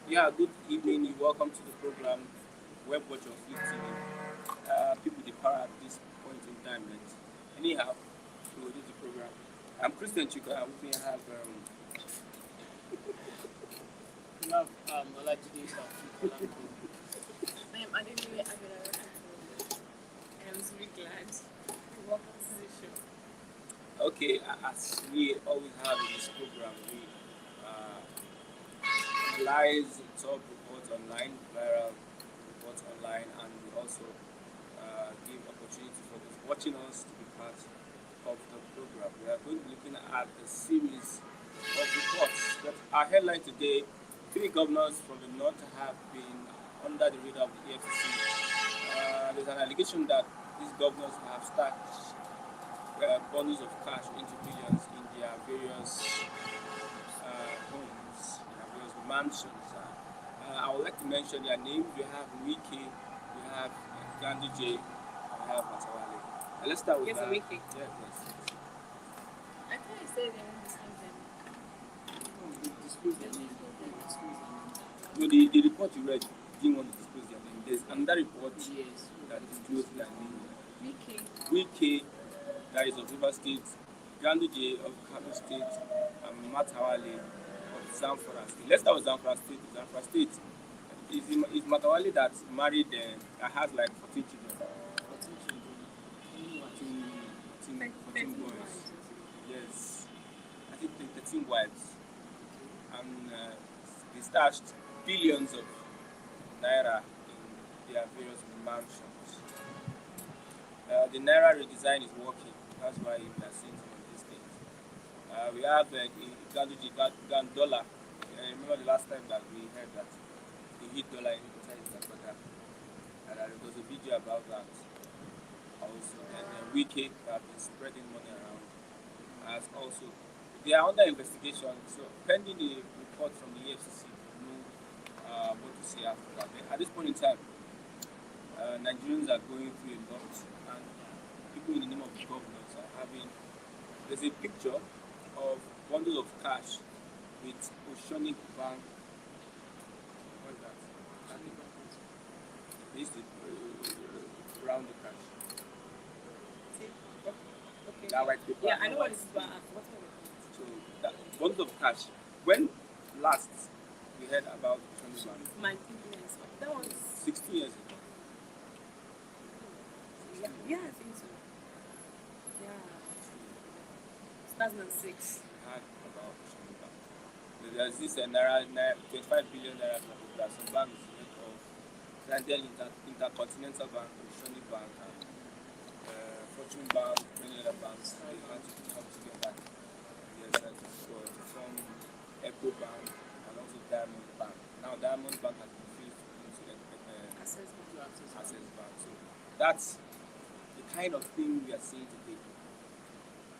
Yeah, good evening. You welcome to the program Web Watch on Flip TV. People they para at this point in time. Anyhow, we will do the program. I'm Christian Chika. With me I have You have Olajide Shafi. I didn't really have it. I'm really glad. Welcome to the show. okay. As we always have in this program, we analyze top reports online, viral reports online, and we also give opportunity for those watching us to be part of the program. We are going to be looking at a series of reports. But our headline today: three governors from the north have been under the radar of the Efcc. There's an allegation that these governors have stacked bundles of cash into billions in their various homes, their various mansions. I would like to mention their names. We have Wike, we have Ganduje, we have Matawale. Let's start with Yes, that. Wike. Yeah, yes. I thought I said they won't disclose them. Disclose their name. No, the report you read didn't want to disclose their name. There's another report Yes. that disclosed their name. Wike. Wike, that is of River State, Ganduje of Kano State, and Matawale of Zamfara State. Let's start with Zamfara State. Zamfara State is Matawale that married, that has like 14 children. 14 children. 14 boys. Yes. I think 13 wives. And they stashed billions of naira in their various mansions. The naira redesign is working. That's why we are seeing some of these things. We have Ganduje dollar. Remember the last time that we heard that he hit dollar inside his Africa. And there was a video about that also. And Wike have been spreading money around. As also, they are under investigation. So pending the report from the Efcc, we know what to say after that. But at this point in time, Nigerians are going through a lot, and people in the name of governors are having. There's a picture of bundles of cash with Oceanic Bank. What is that? They used to round the cash. Okay. That white paper. Yeah, I know what it's about. What's it? So that bundles of cash. When last we heard about Oceanic Bank? My opinions. That was 60 years ago. yeah, I think so. Yeah. 2006. Had about Oceanic Bank. There's this naira 25 billion naira that some banks make of Ghanaian Intercontinental Bank, Oceanic Bank, and Fortune Bank, many other banks. They had to come together. Yes, to form Echo Bank and also Diamond Bank. Now Diamond Bank has been fused into Access. Access Bank. So that's the kind of thing we are seeing today.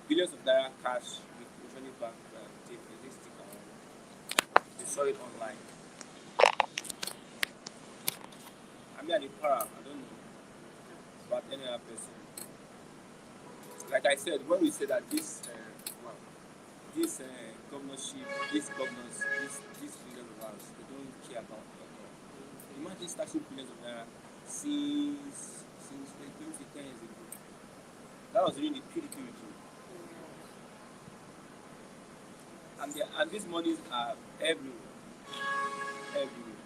Billions of naira cash with Oceanic Bank tape a sticker on. They saw it online. I mean, at the para, I don't know about any other person. Like I said, when we say that this governorship, these governors, these leaders of ours, they don't care about it. Imagine starting billions of naira since 10 years ago. That was during the PDP regime. And these monies are everywhere. Everywhere.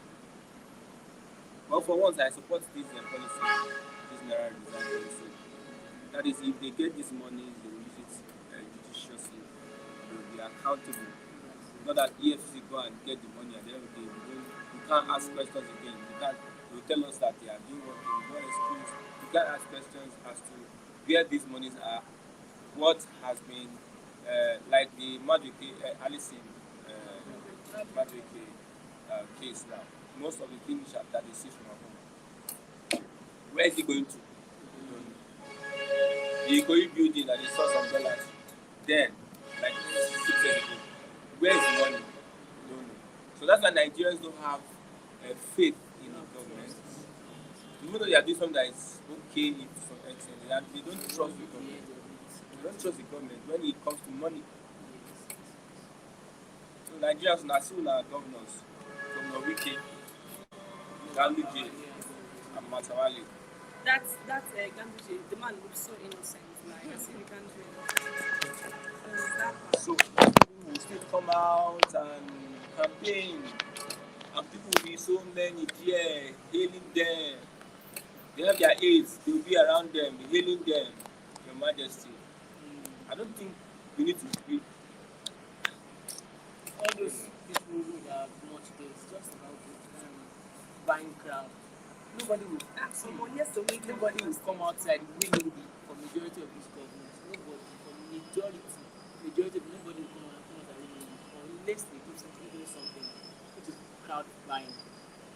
But for once, I support this policy, this naira design policy. That is, if they get these monies, they will use it judiciously. They will be accountable. Not that EFCC go and get the money at the end of the day. You can't ask questions again. They will tell us that they are doing what they want excuse. You can't ask questions as to where these monies are, what has been, like the Madueke, Alison Madueke case now. Most of the things that they see from our home. Where is he going to? The Ikoyi building that they saw some dollars then, like 6 years ago. Where is the money? We don't know. So that's why Nigerians don't have faith in the government. Even though they are doing something that is okay to some extent, they don't trust the government. They don't trust the government when it comes to money. So Nigerians are still our governors. From Wike, Ganduje, and Matawali. That's Ganduje. The man looks so innocent. Like I see, we can't do it. That part. So people will still come out and campaign, and people will be so many there hailing them. They have their aides, they will be around them, be hailing them, Your Majesty. I don't think we need to be. All those people who have much there, it's just about buying crowd. Nobody will Someone yes to make nobody will come outside willingly for majority of this government. Nobody, for majority of nobody will come outside willingly unless they do something which is crowd buying.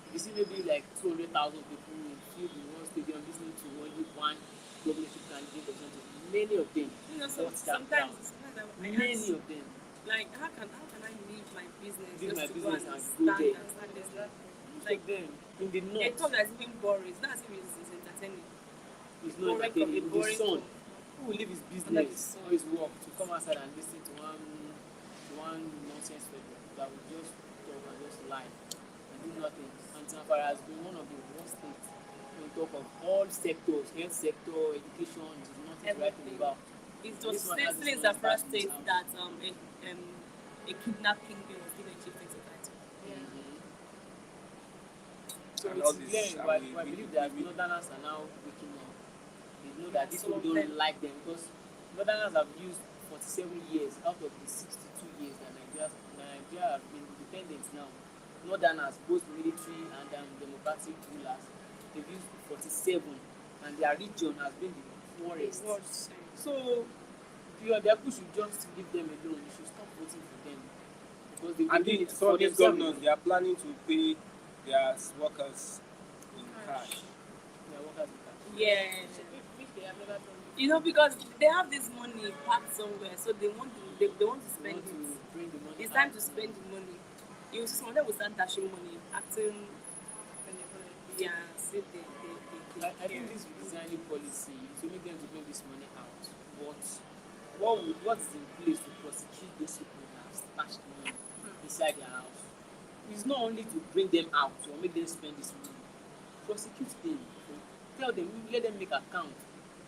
If you see maybe like 200,000 people filled in one stadium listening to only one governorship candidate or something, many of them watch that crowd. Many of them. Like how can I leave my business? Leave just my to business go and and go stand there. and stand there? Like them in the They north. thought that's even boring. It's not as if it's entertaining. It's not Boring entertaining. from In the boring sun, from- who will leave his Under the business sun. or his work to come outside and listen to one nonsense fellow that will just talk and just lie and do nothing. And Zamfara has been one of the worst states on top of all sectors, health sector, education, is nothing to write home Everything. about. It This was one has still in this one the first starting state now. that a kidnapping bill was given chieftain to title. So And all it's this, clear, and but we- I we- believe that we- Northerners are now waking up. They know that these Some people of don't them. like them because Northerners have used 47 years out of the 62 years that Nigeria have been independent now. Northerners, both military and democratic rulers, they've used 47 and their region has been the poorest. Words. So their people should just leave them alone. You should stop voting for them because they've been And doing it some for of these themselves. governors, they are planning to pay their workers in cash. Their workers in cash. Yeah. Which they have never done. You know, because they have this money packed somewhere, so they want to They spend want it. to bring the money It's time out. to spend the money. You see, some of them will start dashing money, acting. Yeah, see, I think this redesigning policy to make them to bring this money out. What's in place to prosecute those people who have stashed money inside their house? It's not only to bring them out or make them spend this money. Prosecute them. Tell them, let them make account.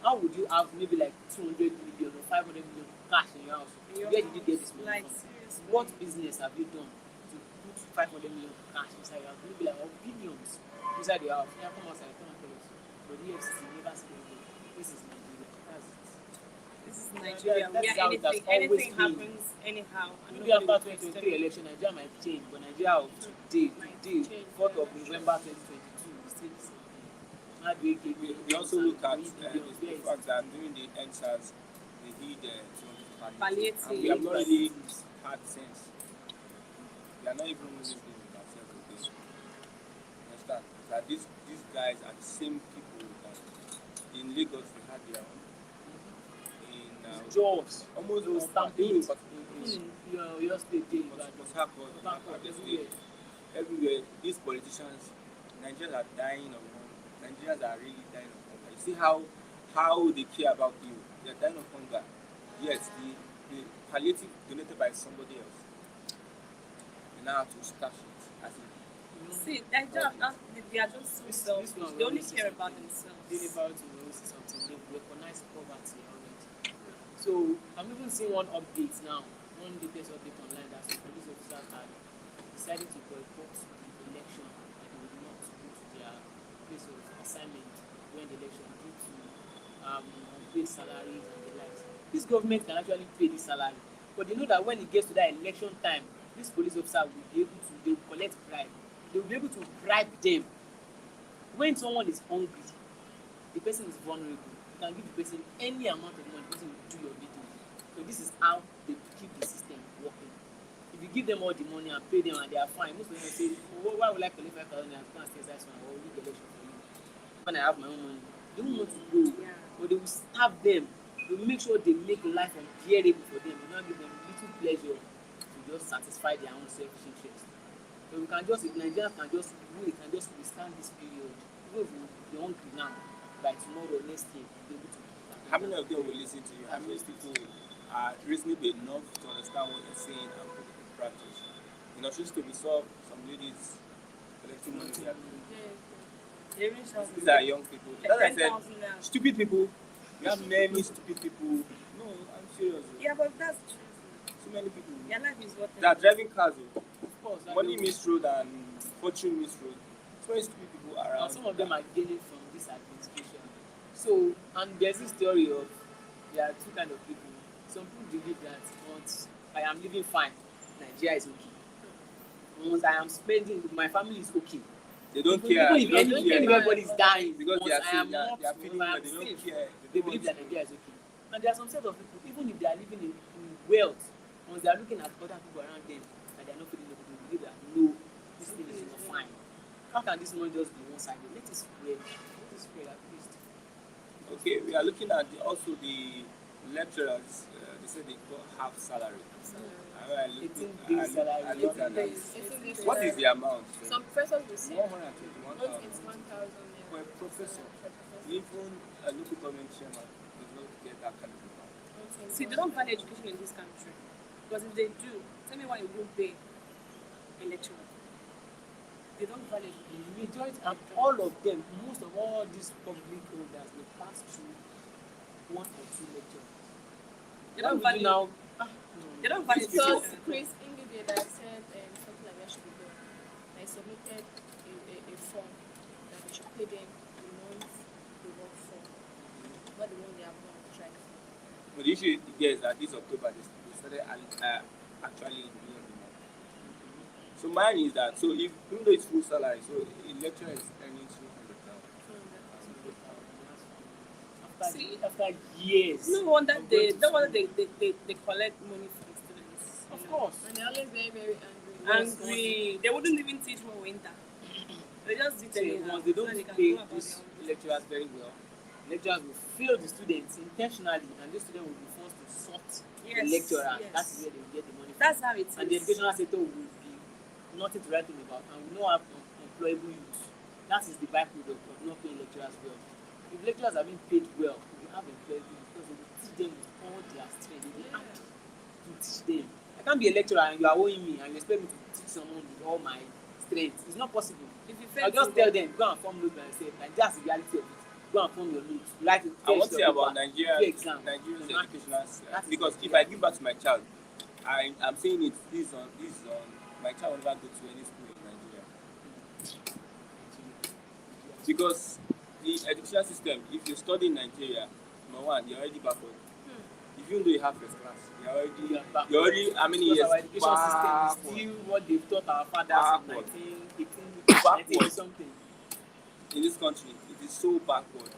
How would you have maybe like 200 million or 500 million cash in your house? Where did you get this money Like, from? seriously. What business have you done to put 500 million cash inside your house? Maybe like or billions inside your house. Yeah, come outside, come and tell us. But the EFCC never said anything. This is Nigeria. That's it. This is Nigeria. That's Where how it has anything always been. happens anyhow. and Maybe nobody after will fix 2023 it. election, Nigeria might change, but Nigeria of today, Might today, change, 4th of yeah. November 2022, we still the same thing. How do We also look at the fact that during the NSAS, they did Palliative. and we have not really had sense. We are not even moving with ourselves today. Understand? That these guys are the same people that in Lagos they had their own. In Jobs, almost those stampede stampedes, your state, Port Harcourt, Abia State, everywhere. These politicians, Nigerians are dying of hunger. Nigerians are really dying of hunger. You see how they care about you. They are dying of hunger. Yes, the palliative donated by somebody else. They now have to stash it as in. See, Nigeria, they are just so selfish. They only care about themselves. Deliver to notice something, they recognize poverty already. So I'm even seeing one update now, one latest update online that some police officers are deciding to boycott the election and they will not go to their place of assignment during the election due to unpaid salaries and the likes. This government can actually pay this salary, but they know that when it gets to that election time, this police officer will be able to, they will collect bribe. They will be able to bribe them. When someone is hungry, the person is vulnerable. You can give the person any amount of money, the person will do your bidding. So this is how they keep the system working. If you give them all the money and pay them and they are fine, most of them will say, oh, why would I collect 5,000 and go and stay inside one or leave the election for you? When I have my own money, they don't want to go. Yeah. But they will starve them. They will make sure they make life unbearable for them. They will not give them little pleasure to just satisfy their own selfish interest. So we can just, Nigerians can just withstand this period. Even if we are hungry now, by tomorrow, next year, we'll be able to. How many of them will listen to you? How many people are reasonable enough to understand what you're saying and put it in practice? In Osun State, we saw some ladies collecting money. They are doing. They even shout These are young people. As I said, 10,000 naira. stupid people. We have many stupid people. No, I'm serious. Yeah, but that's true. So many people. Your life is what They are driving cars. Of course, Money Miss Road and Fortune Miss Road. So many stupid people around. and some of them are gaining from this administration. So, and there's this theory of there are two kind of people. Some people believe that once I am living fine, Nigeria is okay. Once I am spending, my family is okay. They don't care. Even They if don't care. everybody is dying, Because they once are I am saying not, they are feeling once I well. am They don't safe, care. they believe that Nigeria is okay. And there are some set of people, even if they are living in wealth, once they are looking at other people around them and they are not feeling okay, they believe that no, this thing is not fine. How can this money just be one-sided? Let it spread. Let it spread at least. Okay, we are looking at also the lecturers. They say they got half salary. I looked 18 days salary. I looked at that. What is the amount? Some professors will say 121,000 it's 1,000 for a professor. Even a local government chairman does not get that kind of amount. See, they don't value education in this country. Because if they do, tell me why you won't pay a lecturer. They don't value education. The majority, and all of them, most of all these public holders, they pass through one or two lectures. They don't Why would you value. now. They don't value Because education. Chris Ingide that said something like that should be done. I submitted a form that they should pay them the month they work for, not the one they have not tried for. But the issue is that this October they started actually in the beginning of the month. So mine is that even though it's full salary, so a lecturer is earning 200,000. After years. No wonder they collect money from the students. Of course. And they're always very, very angry. Angry. They wouldn't even teach more winter. They just did Say, anyhow. once they So don't they can pay go about these their own lecturers very well, lecturers will fail the students intentionally, and the student will be forced to sort the Yes, lecturer. yes. That's where they will get the money from. That's how it is. And the educational sector will be nothing to write home about, and we don't have employable youth. That is the byproduct of not paying lecturers well. If lecturers are being paid well, we have employable youth because they will teach them with all their strength. They will have to teach them. I can't be a lecturer and you are owing me and you expect me to teach someone with all my strength. It's not possible. If you I'll fail just to tell them, go and form notes by yourself. And that's the reality of it. Go and form your notes. Write it. I want to say about Nigeria's exam. educational system. That is Because it, if yeah. I give back to my child, I'm saying it, this is on my child will never go to any school in Nigeria. Because the educational system, if you study in Nigeria, number one, you're already backward. Even though you have first class, you're already how many Because years our education system is backward. still what they've taught our fathers Backward. in 1918, Backward. 19 something. In this country, it is so backward.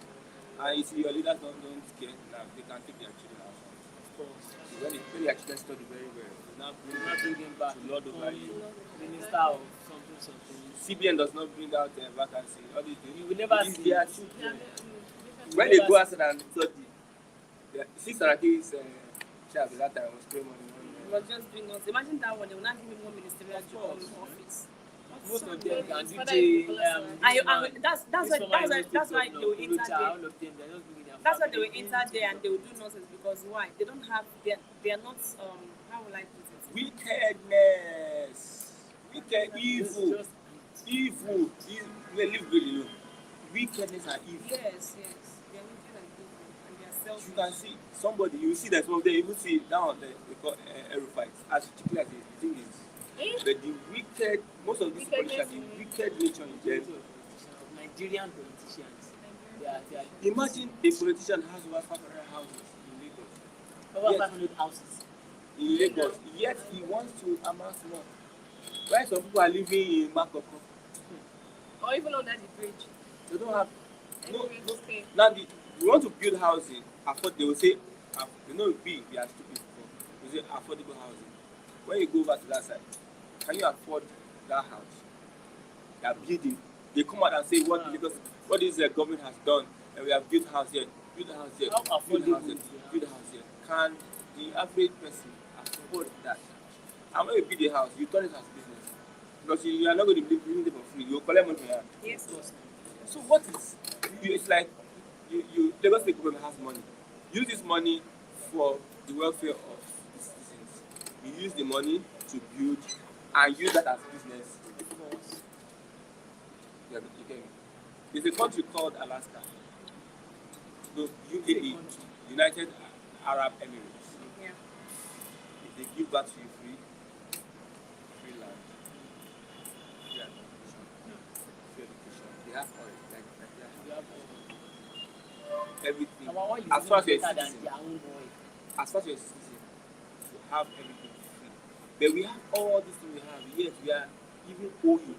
And you see, your leaders don't care now, they can take their children out. Of course. When their children study very well, they now We're not bringing back to Lord over you. minister of something. CBN does not bring out vacancy. All these things. You will never It is see their it. children. You When will they never go see outside and study, see Saraki's child that time was spray money. It was just doing us. Imagine that one. They will not give him one ministerial job in office. most of them can His DJ, father is Nicholas that's why they will enter there. all of them, they're just bringing their That's why they family will enter there and they will do nonsense because why? They don't have. They are not. How will I put it? Wickedness, wicked, It's evil, just- evil. They live really low. Wickedness and evil. Yes. They are wicked and evil and they are selfish. You can see somebody. You see that some of them even see down there. They call aerofights. As cheaply as the thing is, but the wicked, most of these politicians, the wicked nature in them. Nigerian politicians. They are Imagine a politician has over 500 houses in Lagos. over Yes. 500 houses. In Lagos, yet he wants to amass more. Why some people are living in Makoko? Or even under the bridge. They don't have. No. Okay. Now, we want to build housing. They will say, we are stupid. They say affordable housing. When you go over to that side, can you afford that house? They are building. They come out and say what this government has done, and we have built house here, build a house here, How build a house affordable here, is it? build a house here. Can the average person afford that? And when you build a house, you turn it as business. Because you are not going to be living there for free. You will collect money from your hand. Yes. So what is it's like you Lagos State government has money. Use this money for the welfare of the citizens. You use the money to build and use that as business. Yeah, you get me. There's a country called Alaska. No, UAE, Country. United Arab Emirates. Yeah. If they give that to you free land, free education, free education. They have oil, like they You have have everything. our oil is As far as even you're a better than citizen, their own oil. as far as you're a citizen, you have everything free. But we have all these things we have, yet we are even owe you.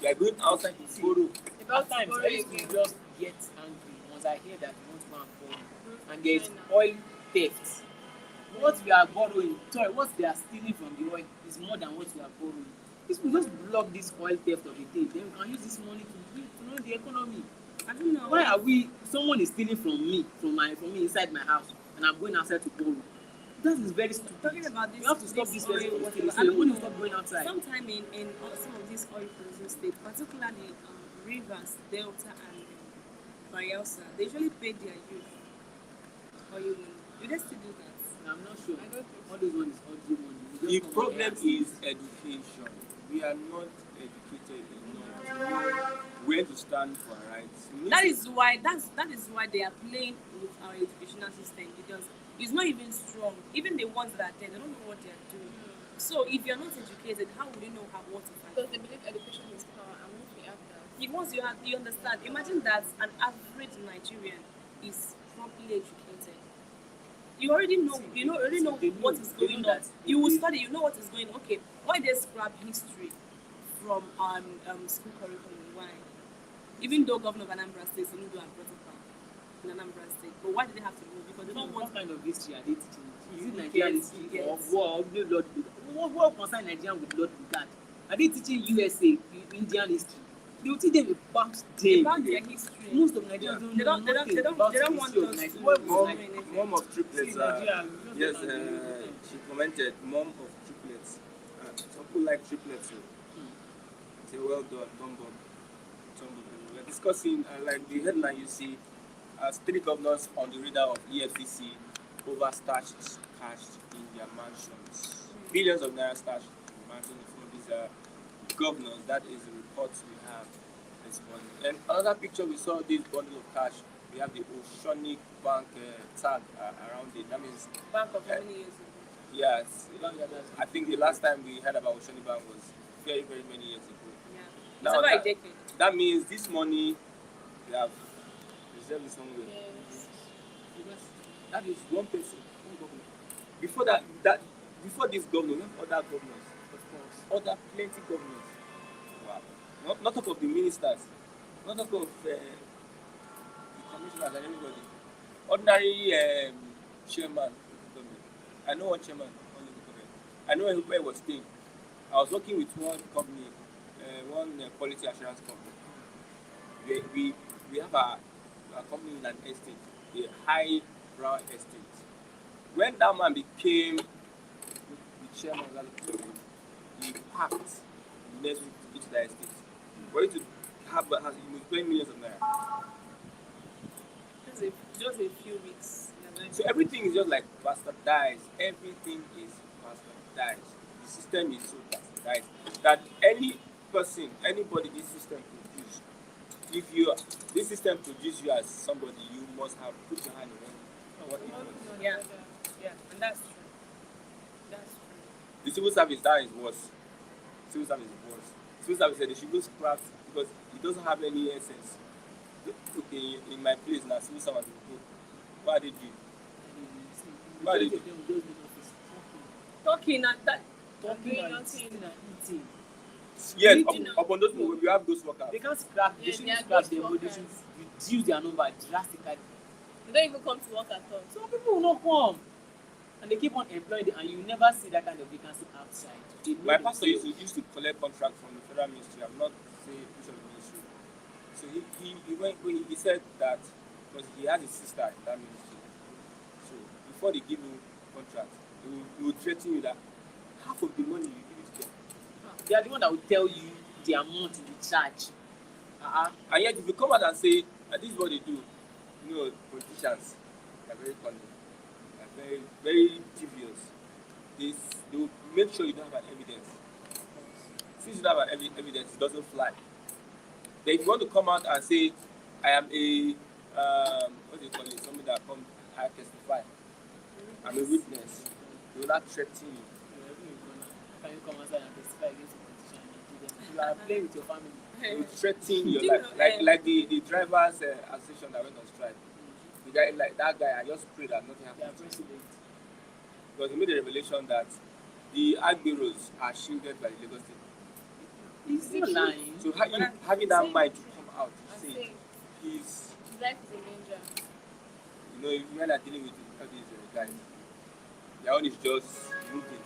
We are going outside to borrow. About times I used to just get angry once I hear that we want to go and borrow and there's oil theft. What we are borrowing, sorry, what they are stealing from the oil is more than what we are borrowing. If we just block this oil theft of the day, then we can use this money to run the economy. I don't know. Why are we? Someone is stealing from me inside my house, and I'm going outside to borrow. That is very stupid. Talking about this, You have to stop this person oil, from stealing. I So the don't money know. will stop going outside. Sometime in some of these oil producing states, particularly Rivers, Delta, and Bayelsa, they usually pay their youth oil money. Do they still do that? I'm not sure. I don't think so. All those ones is audio money. You The just come problem and ask. is education. We are not educated enough to know where to stand for our rights. We need That to- is why they are playing with our educational system, because it's not even strong. Even the ones that are there, they don't know what they are doing. So if you're not educated, how would you know what to fight? Because they believe education is power, and once we have that, Once you understand, imagine that an average Nigerian is properly educated. You already know what is They going know on. that You will they- study, you know what is going on. Okay, why they scrap history from school curriculum? Why? Even though Governor of Anambra State, Tinubu and brought it back in Anambra State, but why did they have to move? Because they don't want What kind of history are they teaching? Is it Yes, Nigerian history or yes. war? What concern Nigerian with Lord Bugard? Are they teaching USA, Indian history? They will teach them about them. about their history. Most of Nigerians don't They know don't- they don't- nothing they don't- about they don't the want history of us Nigeria. to What know was anything. like? Mom of triplets. See, Nigeria, we Yes, just don't know. she commented, mom of triplets. Some people like triplets. So. Say, well done, thumb up. We're discussing, like the headline you see, as 3 governors on the radar of EFCC over stashed cash in their mansions. Billions of naira stashed in mansions from these governors. That is the report we have this morning. And another picture we saw this bundle of cash. We have the Oceanic Bank tag around it. That means, Bank of how many years ago? yes, I think the last time we heard about Oceanic Bank was very, very many years ago. Yeah. It's Now over a that- decade. That means this money they have reserved it somewhere. yes. Because that is one person, one governor. Before this governor, we have other governors, of course, other plenty governors. Wow. Not talk of the ministers, not talk of the commissioners and everybody. Ordinary chairman of the government. I know one chairman on the government. I know where he was staying. I was working with one company, one quality assurance company. We have a company in an estate, a high brown estate. When that man became the chairman of that company, he packed next into the estate. For you to have he was paying millions of naira. Just a few weeks. So everything is just like bastardized. Everything is bastardized. The system is so bastardized that any person, anybody this system produce, if this system produce you as somebody, you must have put your hand in what it was. Yeah. Yeah, and that's true. That's true. The civil service that is worse. Civil service is worse. Civil service said they should go scrap because it doesn't have any essence. Okay, in my place now, civil servants will go. What are they doing? Why Majority did of them will just make office Talking and that. talking Doing and nothing. sitting and eating. Yes, Eating upon those people, we have those workers. They can't scrap. They Yes, shouldn't they are scrap ghost them, but they workers. should reduce their number drastically. They don't even come to work at all. Some people will not come, and they keep on employing them, and you never see that kind of vacancy outside. They know My pastor themselves. used to collect contract from the federal ministry. I'm not saying which of the ministry. So he said that because he has a sister in that ministry. So before they give you contract, they will threaten you that half of the money you give it to them. They are the one that will tell you the amount you will charge. And yet if you come out and say this is what they do, you know, politicians are very cunning, are very, very devious. They will make sure you don't have an evidence. Since you don't have an evidence, it doesn't fly. Then if you want to come out and say, I am a what do you call it? Somebody that come, I testify. I'm a witness. They will not threaten you. Can you come outside and testify against the politician and do them? You are playing with your family. They will threaten your Do you life. know, Like the drivers association that went on strike. The guy, like that guy, I just pray that nothing They are happens. president. Because he made a revelation that the ag bureaus are shielded by the Lagos State. He's still lying. So having that mind to come out to I'm say saying is, his life is in danger. you know, if you are dealing with all these guys, their own is just moving.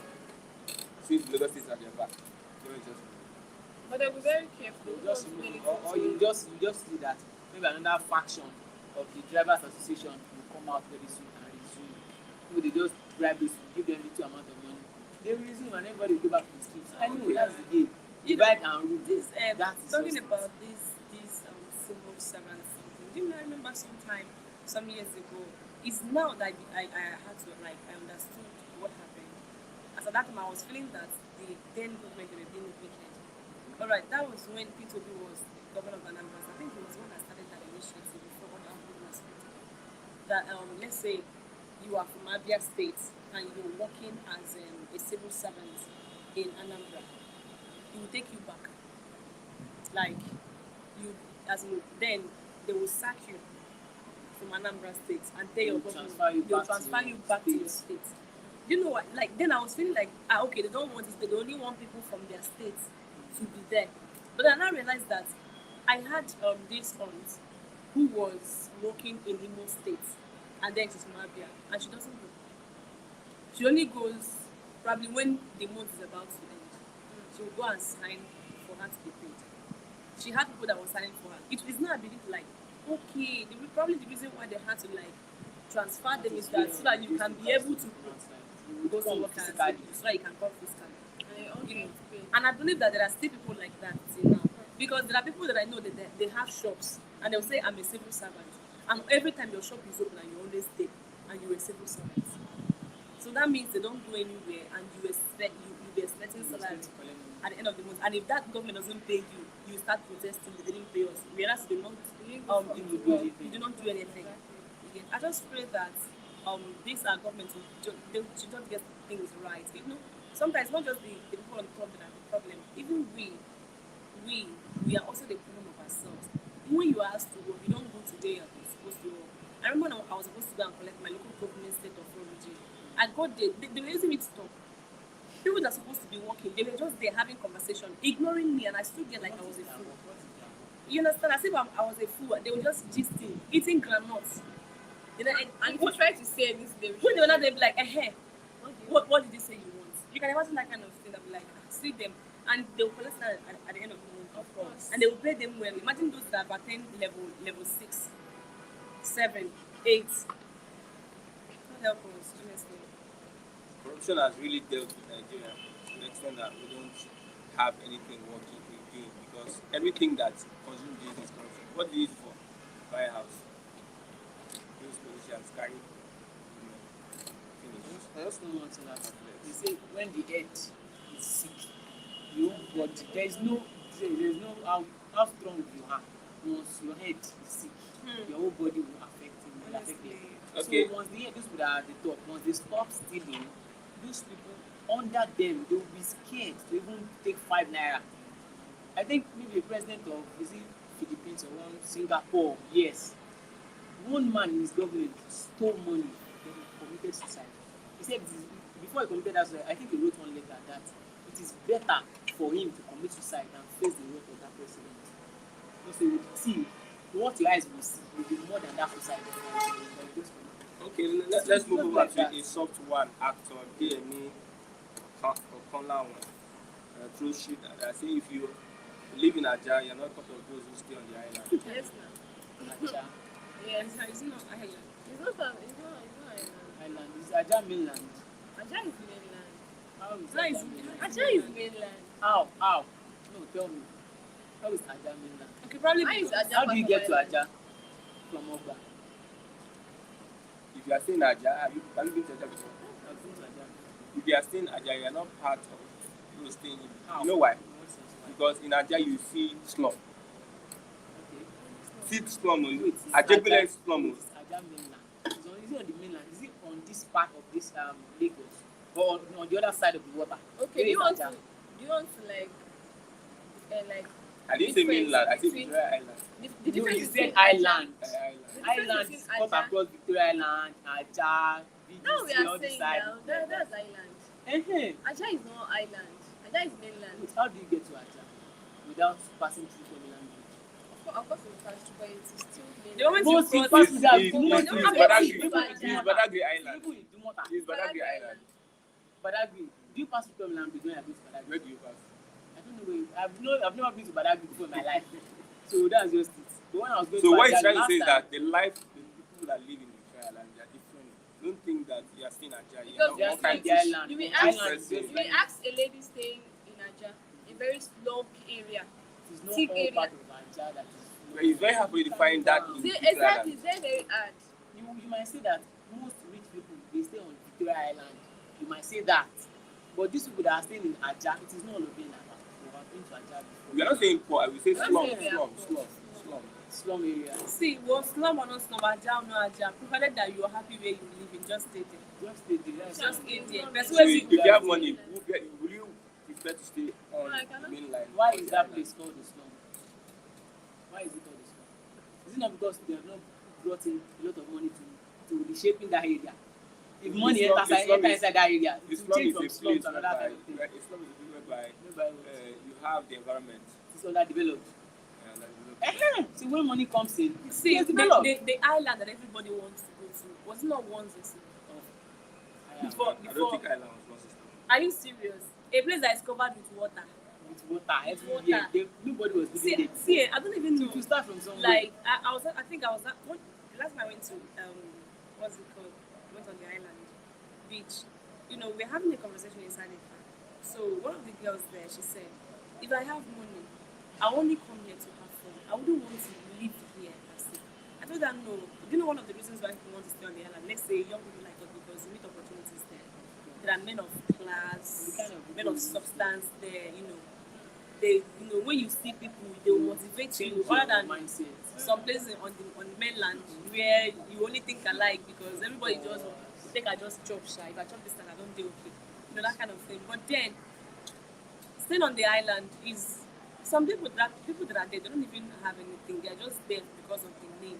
Since the Lagos State is at their back, their own is just moving. But they'll be very careful. You just remove, or you just see that maybe another faction of the drivers association will come out very soon and resume. Maybe they just grab this, give them little amount of money. They will resume and everybody will go back to the streets. I know that's the game. Divide and rule. This That is talking just about this civil servant something. Do you know, I remember some years ago. It's now that I had to I understood what happened. As at that time I was feeling that the then government were being wicked. Alright, that was when P2B was governor of Anambra. I think he was the one that started that initiative before other governors. That let's say you are from Abia State and you're working as a civil servant in Anambra. He will take you back. Like you, as in, then they will sack you from Anambra State and tell your government they'll transfer you back to your state. You know what? Like then I was feeling like okay, they don't want this, they only want people from their state to be there. But then I realized that I had this aunt who was working in Imo State and then she's from Abia and she doesn't go. She only goes probably when the month is about to end. She will go and sign for her to be paid. She had people that were signing for her. It is not, I believe, like, okay, probably the reason why they had to like transfer them is that so that you can be able to go to work and so that you can come physically. And they all You know. get paid. And I believe that there are still people like that till now. Because there are people that I know that they have shops and they'll say, I'm a civil servant. And every time your shop is open and you always stay and you're a civil servant. So that means they don't go anywhere and you be expecting salary at the end of the month. And if that government doesn't pay you, you start protesting, they didn't pay us. Whereas they don't you do not do anything. Again, I just pray that these are governments they should just get things right. You know, sometimes not just the people on the top that are the problem. Even we are also the problem of ourselves. When you are asked to work, you don't go today and you're supposed to work. I remember when I was supposed to go and collect my local government state authority. I got there, they were using me to talk. People that are supposed to be working, they were just there having conversation, ignoring me, and I stood there like I was a fool. You understand? As if I was a fool. They were just gisting, eating granuts. You know, And if you try to say this, they will when they were not, they'd be like, what did you say you want? You can imagine that kind of thing. I'd be like, see them, and they will collect that at the end of the month, Of course. and they will pay them well. Imagine those that have attained level 6, 7, 8. God help us, honestly. Corruption has really dealt with Nigeria to the extent that we don't have anything working again because everything that consumes this is corruption. What do you use it for? Buy a house. Those politicians carry. Finish. I just know one thing that they say when the head is sick, your body there's no how strong you are. Once your head is sick, your whole body will affect you. Will affect you. Okay. So once they those people that are at the top, once they stop stealing, those people under them they will be scared to even take 5 naira. I think maybe the president of Philippines or one Singapore, yes. One man in his government stole money and committed suicide. He said before he committed that suicide, I think he wrote one letter that it is better for him to commit suicide than face the wrath of that president. Because he would see what your eyes will see will be more than that suicide. Okay, let's move over to a soft one actor, DME Okonla through shit. I say if you live in Aja, you're not part of those who stay on the island. Yes, now. Aja Yes. It's not island. It's not Island is Aja mainland. Aja is mainland. How is No, Aja it's- mainland? Aja is mainland. How? No, tell me. How is Aja mainland? Okay, probably Why is because- Aja How do you part get of to island? Aja from Ogba? If you are staying in Aja, have you been to Aja before? I've been to Aja. If you are staying in Aja, you are not part of those staying in. How? You know why? In what sense? Why? Because in Aja you see slum. Sit slum. Wait, it's Ajebule Ajah- slum. It's Ajah mainland. Is it on the mainland? Is it on this part of this Lagos? Or on the other side of the water? Okay, Where do you is want Ajah? to like I didn't say difference mainland. I said between- Victoria Island. the No, difference you said between island. Island. Island between is cut Ajah- across Victoria Island, Ajah, Now we BGC, are all the saying side. now that's island. Eh. Ajah is not island. Ajah is mainland. Wait, how do you get to Ajah without passing through Femiland Bridge? Of course, we pass through, but it is still mainland. The moment Most you you cross pass It's through that, it's- you it's- know, it's I'm Badagry. getting to Ajah. It's Badagry Island. Even in Dumota, It's Badagry Island. Badagry. Do you pass through Femiland Bridge when you go to Badagry? Where do you pass? I don't know where. I've never been to Badagry before in my life. So that's just it. But when I was going So to what he's Ajah trying to last say is time- that the people that live in Victoria Island, they are different. Don't think that you are staying at Ajah. Because they are One staying kind in the island. You will The ask- island is just You will ask a lady staying in Ajah, a very slow area. it is not thick all area. part of Ajah that is. But it's very hard for you to find that in Victoria Exactly, Island. it's very, very hard. You might say that most rich people they stay on Victoria Island. You might say that, but these people that are staying in Ajah, it is not all of them like that. We have been to Ajah before. We are not saying poor. We say We're not slum, saying we are slum. Slum area. See, well, slum or not slum, Ajah or no Ajah, provided that you are happy where you live in, just stay there. Just stay there. That's Just all. stay there. So Best So way if to you have money, will you prefer to stay on No, I cannot. the mainland? Why is that place called the slum? Why is it called the slum? Is it not because they have not brought in a lot of money to reshaping that area? If money slum- enters the slum is- inside that area, The it will slum change is from a slum place to another whereby kind of thing. a slum is a place whereby Whereby you have the environment. it's underdeveloped. That is So when money comes in, see it's the, developed. the island that everybody wants to go to was not once a city. Before, I don't think Island was one system. are you serious? A place that is covered with water. With water every Water. year, nobody was See, living there. see, I don't even know. To start from somewhere. Like I think I was at what the last time I went to what's it called? Went on the island beach. You know, we're having a conversation inside the car. So one of the girls there, she said, if I have money, I only come here to have fun. I wouldn't want to live here. I told her no. You know one of the reasons why people want to stay on the island? Let's say young people like us because we meet opportunities there. There are men of class, The kind of men of substance there, you know. They, you know, when you see people, they will motivate you Change rather your than mindset. some places on the mainland where you only think alike because everybody just think I just chop shy. If I chop this time, I don't do okay. You know, that kind of thing. But then staying on the island is some people that are there, they don't even have anything. They are just there because of the name.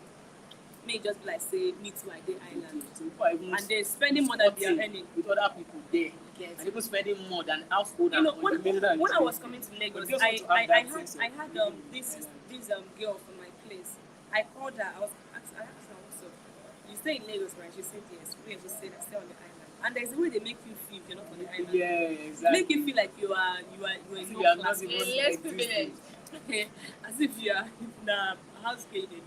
May just be like say me too, I did island. So people are even And they're spending more than they are sporting earning. with other people there. Yes. And people spending more than household You know, and when, on the mainland. when I was coming to Lagos, But just I to have that sense of had this girl from my place. I called her. I asked her what's up. You stay in Lagos, right? She said yes. Where? She said I stay on the island. And there's a way they make you feel if you're not on the island. Yeah, exactly. Make you feel like you are You in are no not class. even Less existing. privileged. As if you are in the house girl they do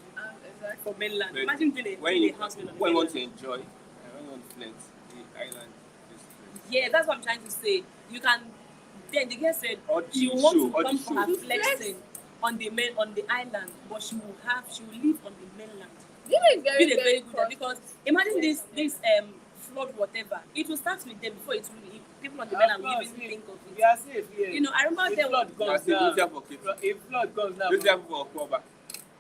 Exactly. for mainland. But Imagine being when a you house girl on the when you want to mainland. enjoy and when you want to flex, the island is flex. Yeah, that's what I'm trying to say. You can. Then the girl said Or she the wants show, to or the come for show. her flexing on the island, but she will live on the mainland. This is very, Be a very good cross- because imagine this flood whatever. It will start with them before it will people on the Of mainland will course, even think of we it. are safe here. You know, I remember If there flood was comes That's the now, danger for kids. if flood comes now, Those are for October.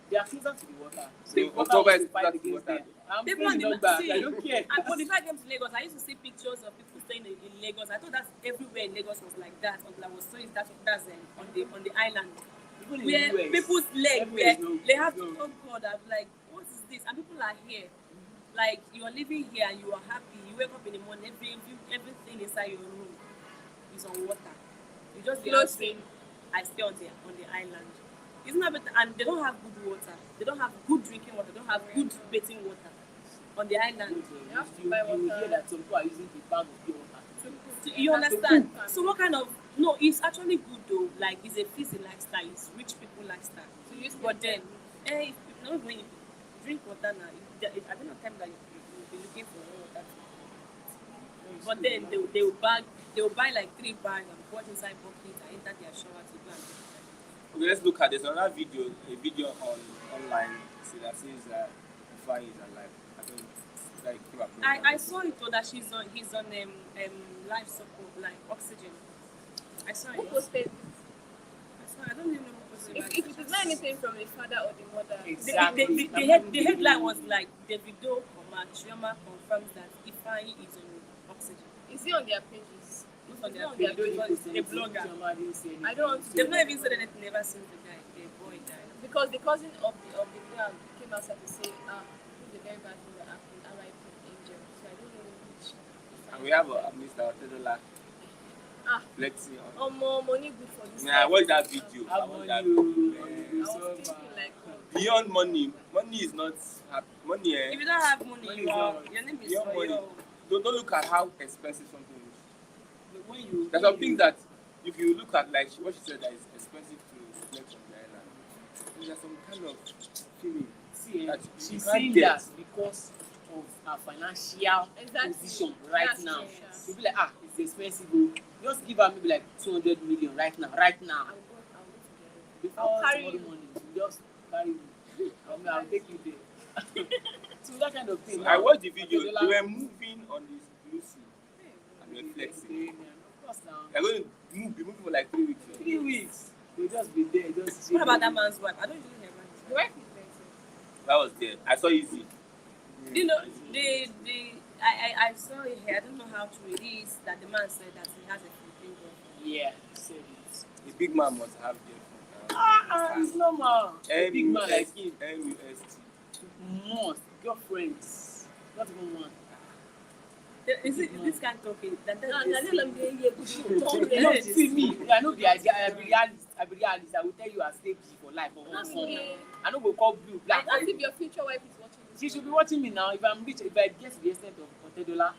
they are closer to the water. So The if water October wants is to fight closer to against water. them, I'm people on feeling the not bad. see, I don't care. And but before I came to Lagos, I used to see pictures of people staying in Lagos. I thought that everywhere in Lagos was like that until I was seeing that's on the island. Even in Where the US, people's leg everywhere where is no- they have no. to, oh God, I'm like, what is this? And people are here. Like you are living here and you are happy. You wake up in the morning, everything inside your room is on water. You just be Floating. asking, I stay on the island. Isn't that better? And they don't have good water. They don't have good drinking water. They don't have good bathing water on the island. You have to You buy will water. hear that some people are using the bag of pure water. You understand? So what kind of no? It's actually good though. Like it's a busy lifestyle. It's rich people lifestyle. So you But then, if not when you drink water now, I don't know time that you'll be looking for water. But then they will buy like 3 bags and put inside bucket and enter their shower to go and drink. Okay, let's look at this. Another video, a video online that says that Ufa is alive. I don't like keep up. I saw it though that he's on life support, like oxygen. I saw Who it. posted? I don't even know who posted If it. it is not anything from the father or the mother. Exactly. The headline was like, Davido Chioma confirms that Ifeanyi is on oxygen. Is he on their pages? Not on their Not on page, their because pages. a blogger. I don't want to. They've not even said anything ever since the boy died. Because the cousin of the girl came outside to say, this is a very bad thing that happened, R.I.P. Angel. So I don't know which. And we have Mr. Otedola flexing on. More money good for this. Yeah, I watched that video. I How watched about that you? video. I was thinking like, Beyond money is not money. If you don't have money, Money you is are, not- your name is Beyond money. Oyo. Don't look at how expensive something is. When you There's some things that if you look at, like what she said, that is expensive to flex on the island. There's some kind of feeling. see, that she's you saying can't that because of her financial Exactly. position right That's now. true, yeah. She'll be like, it's expensive. Oh. Just give her maybe like 200 million right now. I'll go to Before I'll carry tomorrow you. morning, you just carry me. I'll take you there. So that kind of thing. So I watched the video. Otedola- They were moving on this blue sea and they were flexing. Of course now. They're going to be moving for like 3 weeks. 3 weeks. They'll just be there. Just What about that man's wife? I don't usually hear about The wife is better. That was there. I saw easy. Do you know I saw it here. I don't know how true it is that the man said that he has a Filipino girlfriend. Yeah, said it. A big man must have It's normal. A big man like him. MUST. Most girlfriends. Not even one. Is this kind of talking? That No, is no, let me hear you. Don't You know, let see me. I know the idea. I be realist. I will tell you I stay busy for life. For one son. I know go call blue black. As if your future wife is watching this. She should be watching me now. If I'm rich, if I get to the extent of Otedola,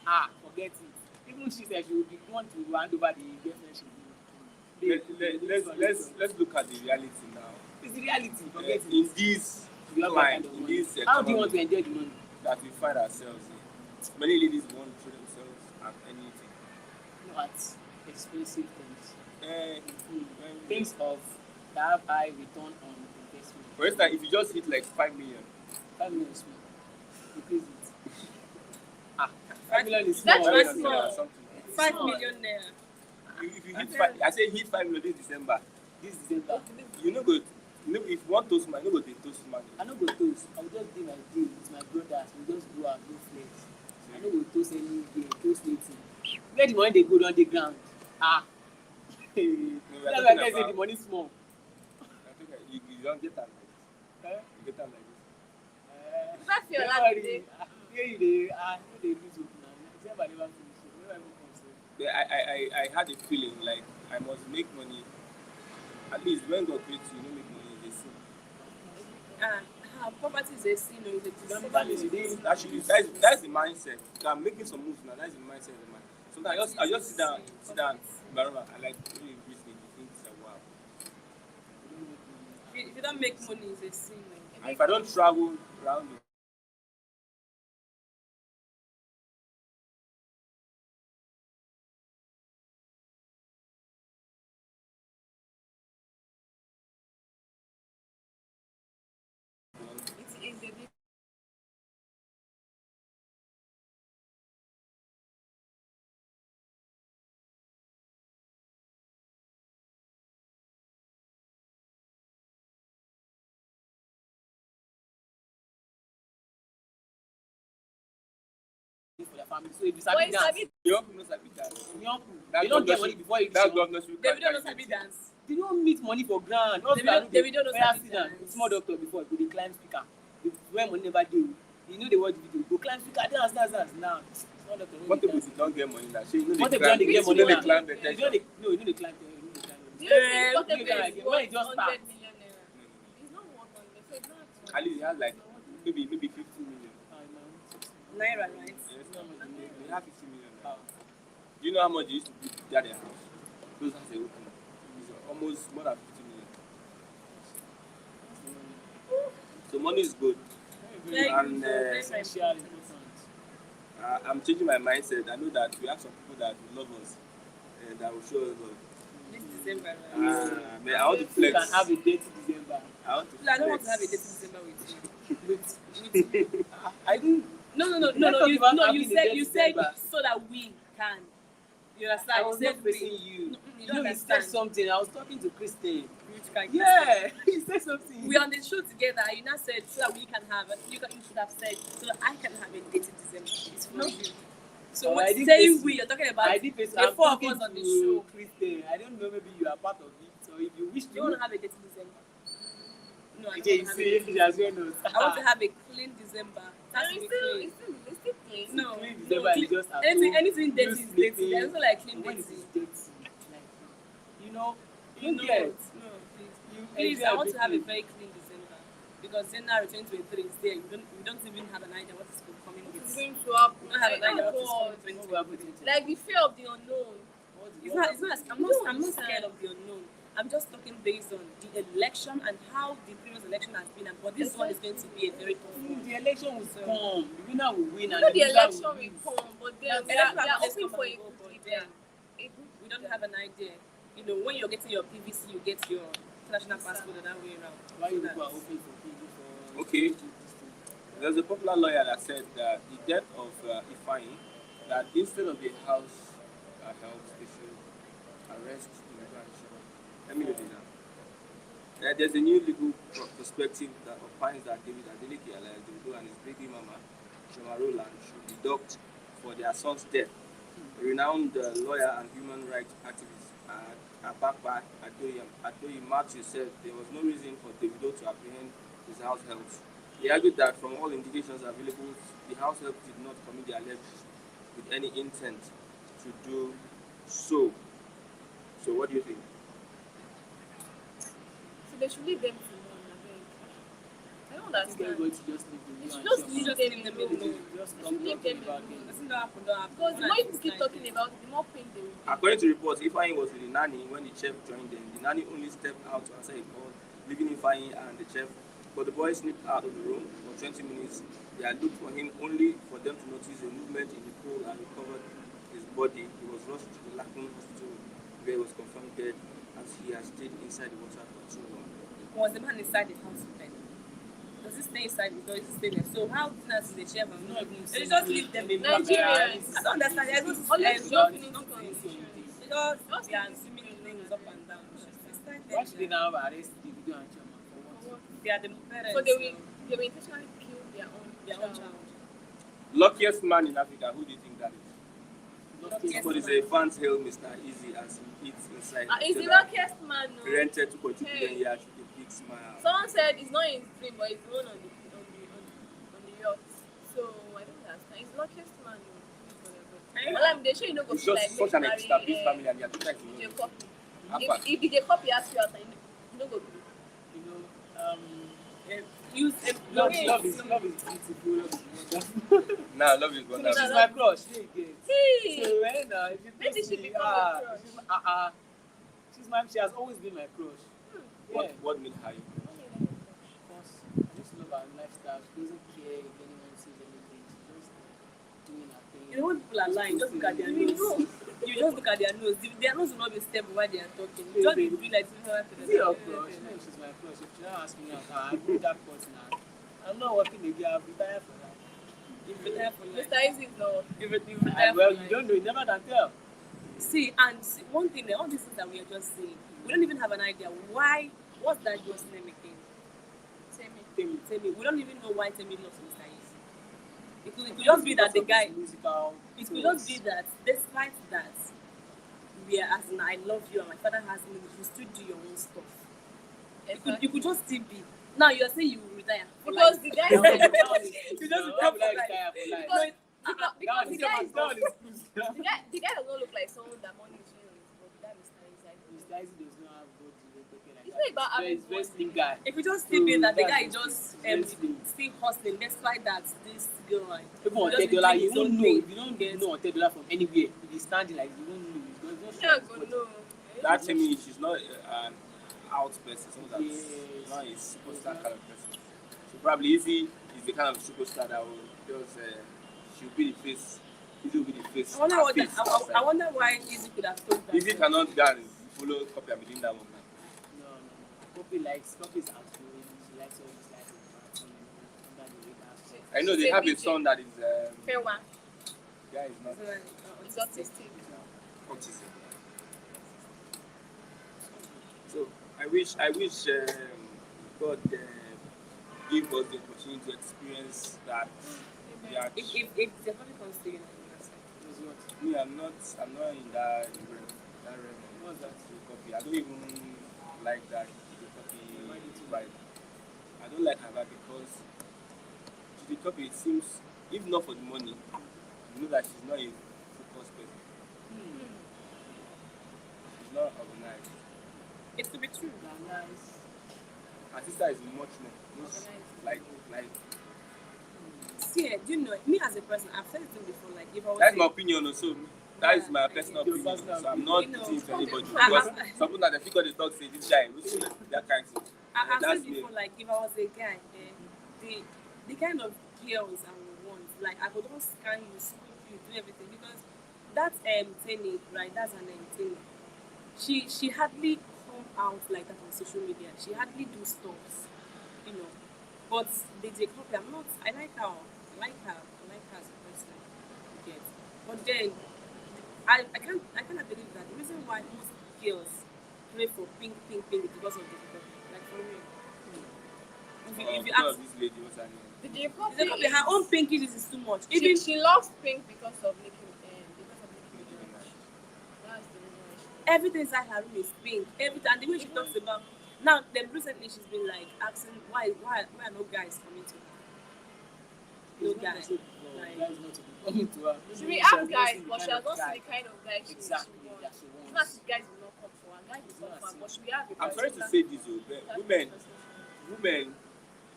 forget it. Even she said she would be want to hand over the girlfriend. Let's look at the reality now. It's the reality. Forget it. In this You have that line, kind of in money. this How do you want to economy enjoy the money? that we find ourselves in, many ladies want to throw themselves at anything. Not expensive things. When- Things of that have high return on investment. For instance, if you just hit like 5 million, 5 million is small. Increase it. 5 million is That's small. very or small. something. 5 million naira. If you hit 5, I say hit 5 million this December. This December. You know, go. You know, if you want toast man, you know, go to toast man. I no go toast. I will just do my deal with my brothers. We just go out, go flex. I no go toast anywhere, toast anything. Where the money dey go on the ground? No, we are That's why I talking tell you say the about- money small. You don't get that like this. Eh? You get that like this. That's your Don't last worry. day. Here you dey, you dey lose hope now. December never finish. So never even come so. But I had a feeling like I must make money. At least when God creates you, you don't make money, they sin. Poverty is a sin or is a That means you disease. dey- Actually, that's the mindset. I'm making some moves now. That's the mindset of the man. Sometimes I just sit down, Baroma, I like really reasoning. You think it's a wow. If you don't make money, it's a sin. And if I don't travel around the It's a big. for their family. So if you But sabi you dance, sabi- your uncle knows like that. your uncle, That they don't get governorship- money before you reach That your uncle. governorship Davido can't knows how carry to it. dance. They don't meet money for ground. Davido knows how to accident. dance. Small doctor before go dey climb speaker. When money never dey, you know they watch video. Go climb speaker, dance. Now, small doctor. What if you don't get money now? So you know What they if you don't climb. get money You know now? they climb the You tension. know they no, you know they climb. You know they climb. Do you think Yeah, Portable you can is get- worth when it just 100 starts. million naira? It's not worth 100, so it's not. At least he has like maybe 50 million. Naira, right? Yes, they have 50 million. Now. Do you know how much they used to get their house? Those houses they open. It's almost more than 50 million. So money is good. Very And, good, very, very Essential important. important. I'm changing my mindset. I know that we have some people that will love us and that will show us love. This December, right? Man, I want to You flex. can have a dirty December. I want to I don't want to flex. have a date in December with I didn't. you. No. Let's talk about You having a said date you in said December. so that we can. You understand? I was You not said facing we. you. No, you You don't know, he said understand. something. I was talking to Kristen. Which kind? Yeah, he said something. We on the show together. You now said so that we can have. You should have said so that I can have a date in December. It's for you. So Oh, what I didn't saying face we? you. You're talking about I did face. the I'm four of talking us on the to show. Kristen. I don't know. Maybe you are part of it. So if you wish Do you want to, to have a date in December? No, I don't okay, want to have a see, date in she has December. knows. I want to have a clean December. It has to be clean. It's still clean. No, Clean no, December is clean. just at Anything, home. anything You dirty is dirty. sleeping. There's also like clean When it dirty. is dirty, like you know, You know get. what? No, please. You Please, enjoy I want to have a everything. very clean December because January 2023 is there. We don't even have an idea what is coming What with. is going to happen? We don't have an idea what is God. coming What will happen to 2023. you? Like the fear of the unknown. It's not. I'm not scared of the unknown. I'm just talking based on the election and how the previous election has been, and but this one is going to be a very tough one. The election will come. The winner will win. You And know the loser election will will lose. come, but The then they election are has hoping come for and a go, good but leader. then we don't have an idea. You know, when you're getting your PVC, you get your international passport and that way around. Why you So people are that's- hoping for people for Okay. this thing? There's a popular lawyer that said that the death of Ifeanyi, that instead of the house help, they should arrest the branch. Let me read it now. There's a new legal perspective that opines that David Adeleke, alias Davido, and his baby mama, Shoma Roland, should deduct for their son's death. A renowned lawyer and human rights activist, Abakpa Adoyi Matthew, said there was no reason for Davido to apprehend his house help. He argued that from all indications available, the house help did not commit the alleged with any intent to do so. So what do you think? So they should leave them to mourn. I think. I don't I think understand. everybody should just leave the They you should and just Chioma. leave Just them leave them alone. alone. Just They stop should leave talking them about alone. them. Doesn't that happen? Don't happen. Because the When more I you was keep 19. talking about it, the more pain they will be. According to reports, Ifeanyi was with the nanny when the chef joined them. The nanny only stepped out to answer a call, leaving Ifeanyi and the chef. But the boy slipped out of the room for 20 minutes. They had looked for him only for them to notice a movement in the pool and recovered his body. He was rushed to the Lackman hospital where he was confirmed dead as he had stayed inside the water for too long. Was the man inside the house then? Does he stay inside the door? Does he stay there? So how does the chef and Not even they seeing just the- leave them the alone? Nigerians. I don't understand. They're going to Always just jumping into not confusion. they Just are leave swimming them things alone. up and down. Why should they now arrest Davido and Chioma for what? They are the parents. So they will intentionally kill their own child. Luckiest man in Africa, who do you think that is? Luckiest Somebody say fans hail Mr. Easy as he eats inside. He's the hotel luckiest man. No? rented to Kochi Hey. he had a big smile. Someone said it's not in his dream, but it's the one on the yacht. So I don't understand. He's the luckiest man. No? Well, I'm sure you know go It's feel just like such an marry, established family and you are trying to DJ know. Copy. Alpha. If DJ Copy asks you outside, you don't go do. You know, Use love love is love beautiful. Love is wonderful. Nah, love is gone. She's my crush. She again. Hey! So when if you Maybe post she me, become a crush. she has always been my crush. Yeah. What made her? Because I just love her lifestyle. She doesn't care if anyone says anything. She's just doing her thing. You know when people are lying, just look at their nose. You just look at their nose. Their nose will not be stable while they are talking. You just be doing like Is it your crush? No, she's my crush. If she don't ask me out, I agree that person. I'm not working again. I'll retire for that. If you retire for life. Mr. Easy is not. If you retire Well, for you life. don't know. You never can tell. See, and see, one thing, all these things that we are just saying, we don't even have an idea why. What's that girl's name again? Temi. We don't even know why Temi loves Mr. Easy. It could just be that the guy. Musical. It could just be that, despite that, we are as in I love you and my father has me, you still do your own stuff. You could just still be. Now you're saying you will retire. for Because life. the guy You said, just retire for life. because the guy That one is the guy does not look like someone that money is really on his body. That Mr. Easy. Mr. Easy does not have body like It's that. not about having He's very slim guy. If you just still be that the So guy that's just very slim. still hustling, despite that this girl like Even on just be $10, doing you his own won't know. thing. If you don't Yes. know on $10 from anywhere, if he's standing like you won't know. There's no Yeah, shot. but no. That to me, she's not an out person. So that's Yes. not a superstar kind of person. So probably Easy is the kind of superstar that will just she'll be the face. Easy will be the face. I wonder her what face I outside. wonder why Easy could have told that. Easy cannot go and follow copy and be doing that one. No. Poppy is outgoing. She likes all this like under the radar. I know they have a son that is Fair one. guy is not. It's autistic. autism. So I wish God give us the opportunity to experience that. Yeah, If the family comes to you, Is what? me, I'm not in that realm. What's that? Copy. I don't even like that copy Why did you vibe. I don't like her vibe because the copy, it seems, if not for the money, you know that she's not a focused person. She's not organized. it could be true. Nice. Her sister is much more. Like See, do you know, me as a person, I've said it to you before, like, if I was that's my a- opinion also. That is my personal Your opinion. personal So I'm not opinion. putting it to anybody. I- Because I- something that the figure the dog say this guy, which is that kind of thing. I've That's said me. before, like, if I was a guy, the kind of girls I would want, like, I could just scan you, scoop you, do everything, because that's Tenny, right? That's an Tenny. She hardly come out like that on social media. She hardly do stuff, you know. But the copy, I'm not. I like her. I like her as a person. You get. But then, I cannot believe that the reason why most girls pray for pink is because of the copy. Like for real. If you ask, This lady, what's her name? The J pop the copy, her own pinkish is too much. She, Even she loves pink because of Nicki Minaj. That's the reason why she. everything inside her room is pink. Everything, and the way she talks about now. Then recently she's been like asking why are no guys coming to her? No guys. Like, Guys not to be coming to her. She will have guys, but she has not seen the kind of guy she Exactly, wants. that she It's not wants. that guys will not come for her. Guys will come for her, but she will have a I'm sorry to particular- say this, but women,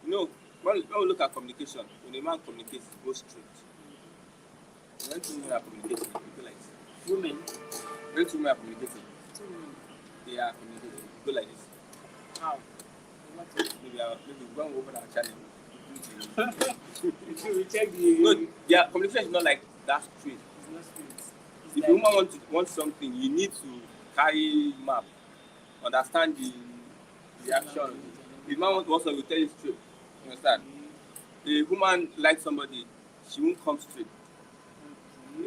you know, when we look at communication, when a man communicates, he goes straight. When two women are communicating, you go like this. Women. When two women are communicating, they are communicating, you go like this. How? Maybe when we open our channel, We check the. no, their communication is not like that straight. It's not straight. If a woman wants something, you need to carry map, understand the reaction. If a man wants something, you tell it straight. You understand? A woman likes somebody, she won't come straight.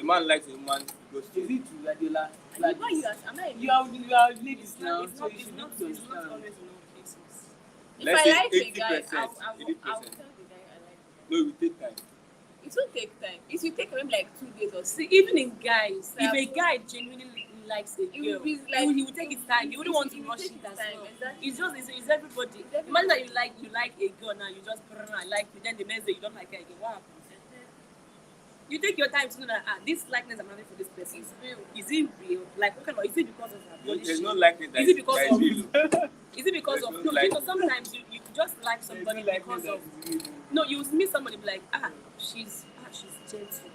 A man likes a woman, he goes Is straight. it true that they like? and why you ask? Am I? You are ladies It's now, not. It's so not. you It's should not. need to It's not understand. always in all cases. If Let's I say like a guy, 80%, I'll tell 80%. the guy I like him. No, it will take time. It will take time. It will take maybe like 2 days or so. See, even in guys, Yeah. if a guy genuinely likes a It will girl, be like he will take his time. He wouldn't want to will rush take it his as time, well. exactly. It's just it's everybody. It's everybody. Imagine that you like a girl now, you just I like you. Then the next day you don't like her again. What happens? You take your time to know that this likeness I'm having for this person It's real. is it real? Like what kind of is it because of her body There's shape? no likeness that Is it because that of- real. Is it because there's of no no? like- Because sometimes you just like somebody because of no. You meet somebody be like she's gentle,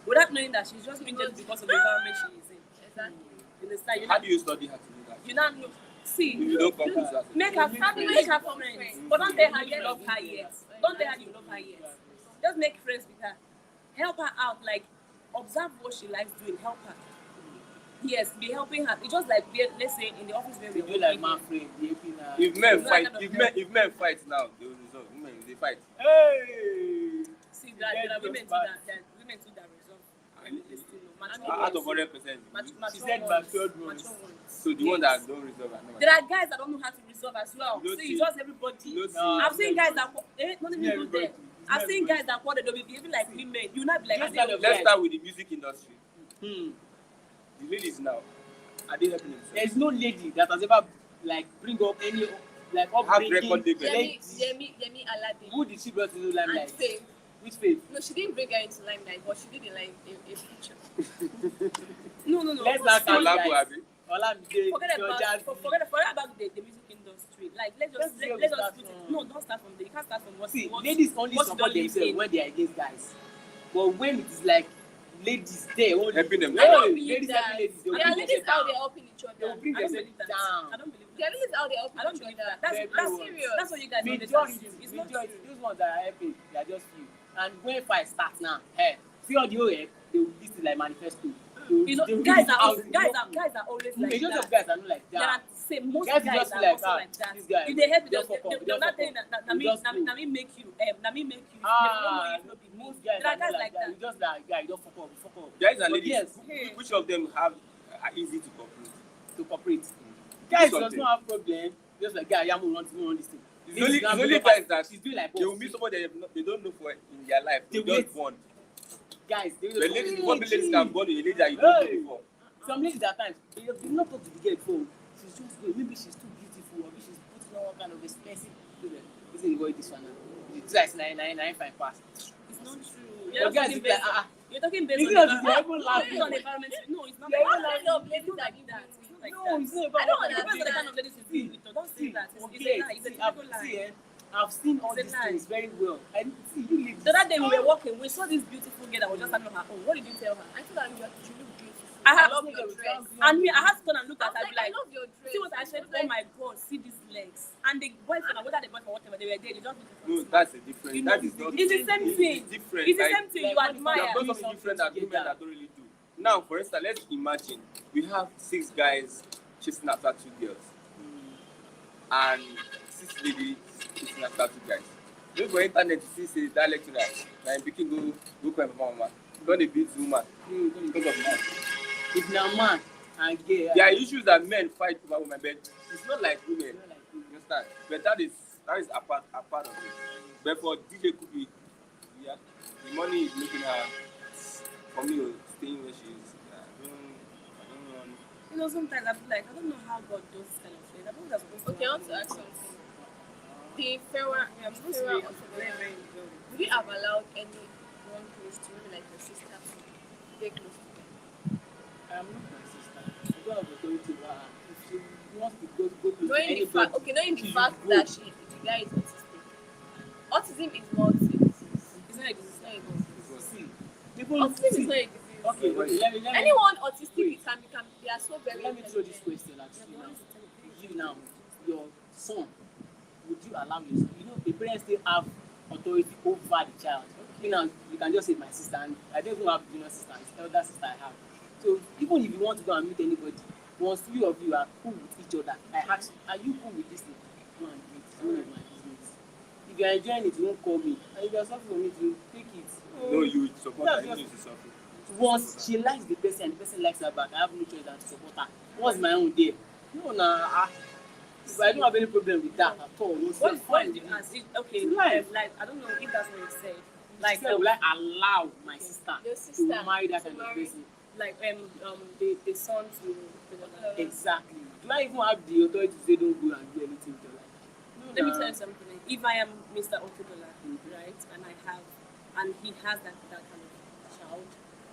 without knowing that she's just being gentle because of the environment she is in. Exactly. You understand? How do you study how to do that? You now know. See, If you don't come to us, make her friends, but don't tell her you love her yet. Don't tell her you love her yet. Just make friends with her. Help her out. Like observe what she likes doing. Help her. Yes, be helping her. It's just like let's say in the office where They we're do like working. my friend, they open if men It's fight, not kind of if men fight now, they will resolve. Women, they fight. Hey! See that there are women too that women too that resolve. And This thing, no, mature Out of ones. 100%, She said matured ones. Mature ones. so the one that don't resolve are not. There are guys that don't know how to resolve as well. You don't See, see- it's just everybody. You don't see- No. I've seen guys that not even Yeah, go there. everybody. I've Yeah, seen everybody. guys that they'll be behaving like women. You not be like, Just "Ah, kind of Let's start with the music industry. Hmm. The ladies now, are they helping themselves? There's no lady that has ever like bring up any like Have upbringing. record label. Yemi Alade. Who did she brought into And limelight? Faith. Which Faith? No, she didn't bring her into limelight, but she did a feature. no. Let's not count Collabo, guys. Abi. Olamide, Forget your about jazz. forget about the music industry. Like let's Let's just see let, where let's we just start put it. from. No, don't start from there. You can't start from what. See, what ladies only what you support don't live themselves in. when they are against guys. But when it is like ladies there only Helping them. I don't Hey, believe ladies that. helping ladies, they will There are bring ladies themselves out there down. helping each They will other. bring I don't themselves believe that. down. I don't believe There that. are ladies out there helping I don't each believe other. that. That's Very that's well. serious. that's what you guys don't Majority, understand. It's not majority, true. those ones that are helping, they are just few. And when fight starts now, hey, see all the whole help, they will listen like manifesto. You know, guys are always like majority that. of guys are not like There are that. most Guys guys just are feel like, also ah, like that. this guy, If they help you, just fuck up, they're just not fuck saying up. that You just go. na me make you. Ah, If no be me. most guys There are are guys not like like that. that. You just like, guy, you don't fuck up, you fuck up. Guys and But ladies, yes, which of them have are easy to cooperate. Guys Do does something. not have problem. Just like guy, yeah, we want this thing. It's only guys that she's doing like they will meet somebody they don't know for in their life. They They just wait. bond. Guys, they The ladies, what the ladies can bond with a lady that you don't know before. Some ladies at times they not talk to the girl before. She's just going. Maybe she's too beautiful, or maybe she's putting on one kind of expensive. This is going this one now. This is 9 pass. It's not true. Your guys is like You're talking based Is on it not- you're even laughing. on environment. No, it's not You're like even that. laughing. It's not like that. It's not like No, that. it's not I about don't that. understand the kind of ladies you deal with. Don't say that. It's a lie. It's a typical lie. I've seen all It's a these lie. things very well. And see, you live The other day we were walking, we saw this beautiful girl that was just standing on her own. What did you tell her? I told her you look beautiful. I have- love your dress. And me, I had to turn and look I at was her like, I like, love your dress. see what I said? was Oh like, my God, see these legs. And the boyfriend, whether the boyfriend or whatever, they were there. They just No, that's a different. You That know, is not. it's the same thing. It's different. It's the Like, same thing you like, admire. There are something different that women that don't really do. Now, for instance, let's imagine we have 6 guys chasing after 2 girls, and 6 ladies chasing after 2 guys. Look for internet to see say that lecturer, like picking go call my mama. Don't they beat woman because of man. If now man and gay, There are issues that men fight over women, but it's not like women. You understand? But that is a part of it. But for DJ Kubi, yeah, the money is making her, for me, staying where she is. I don't know. You know, sometimes I feel like, I don't know how God does this kind of things. I don't think that's supposed to okay, I want happen. to ask something. The Farah, Yeah, I'm supposed to Farah be of very, the very good. would you have allowed anyone close to you, like your sister, to get close to them? I'm not my sister. I don't have authority over her. If she wants to go close to Knowing the fact, anybody, knowing the she fact should that go. the guy is autistic. Autism is not a disease. It's not a disease. It's not a disease. See, people Autism is see. not a disease. Okay, let me. Anyone autistic, Wait. they are so very Let me throw this intelligent. question at you now. You now, your son, would you allow your, the parents still have authority over the child. You know, you can just say my sister, and I don't even have junior sister, it's elder sister I have. So even if you want to go and meet anybody, once 3 of you are cool with each other, I ask you, are you cool with this thing? Go and do it. It's none of my business. If you are enjoying it, you won't call me. And if you are suffering from it, you take it. No, you support Yeah, her. You just- need to suffer. Once she likes the person and the person likes her back, I have no choice than to support her. What's my own there? No, if I don't have any problem with that at all. No, What fine. did you ask? Okay, It's life. like, I don't know if that's what you said. Like, will I allow my sister Your to sister marry that to kind of marry- person? like, the son to the Exactly. Do I even have the authority to say don't go and do anything with your life? No, Let me nah. tell you something. If I am Mr. Otodola, right, and he has that kind of child,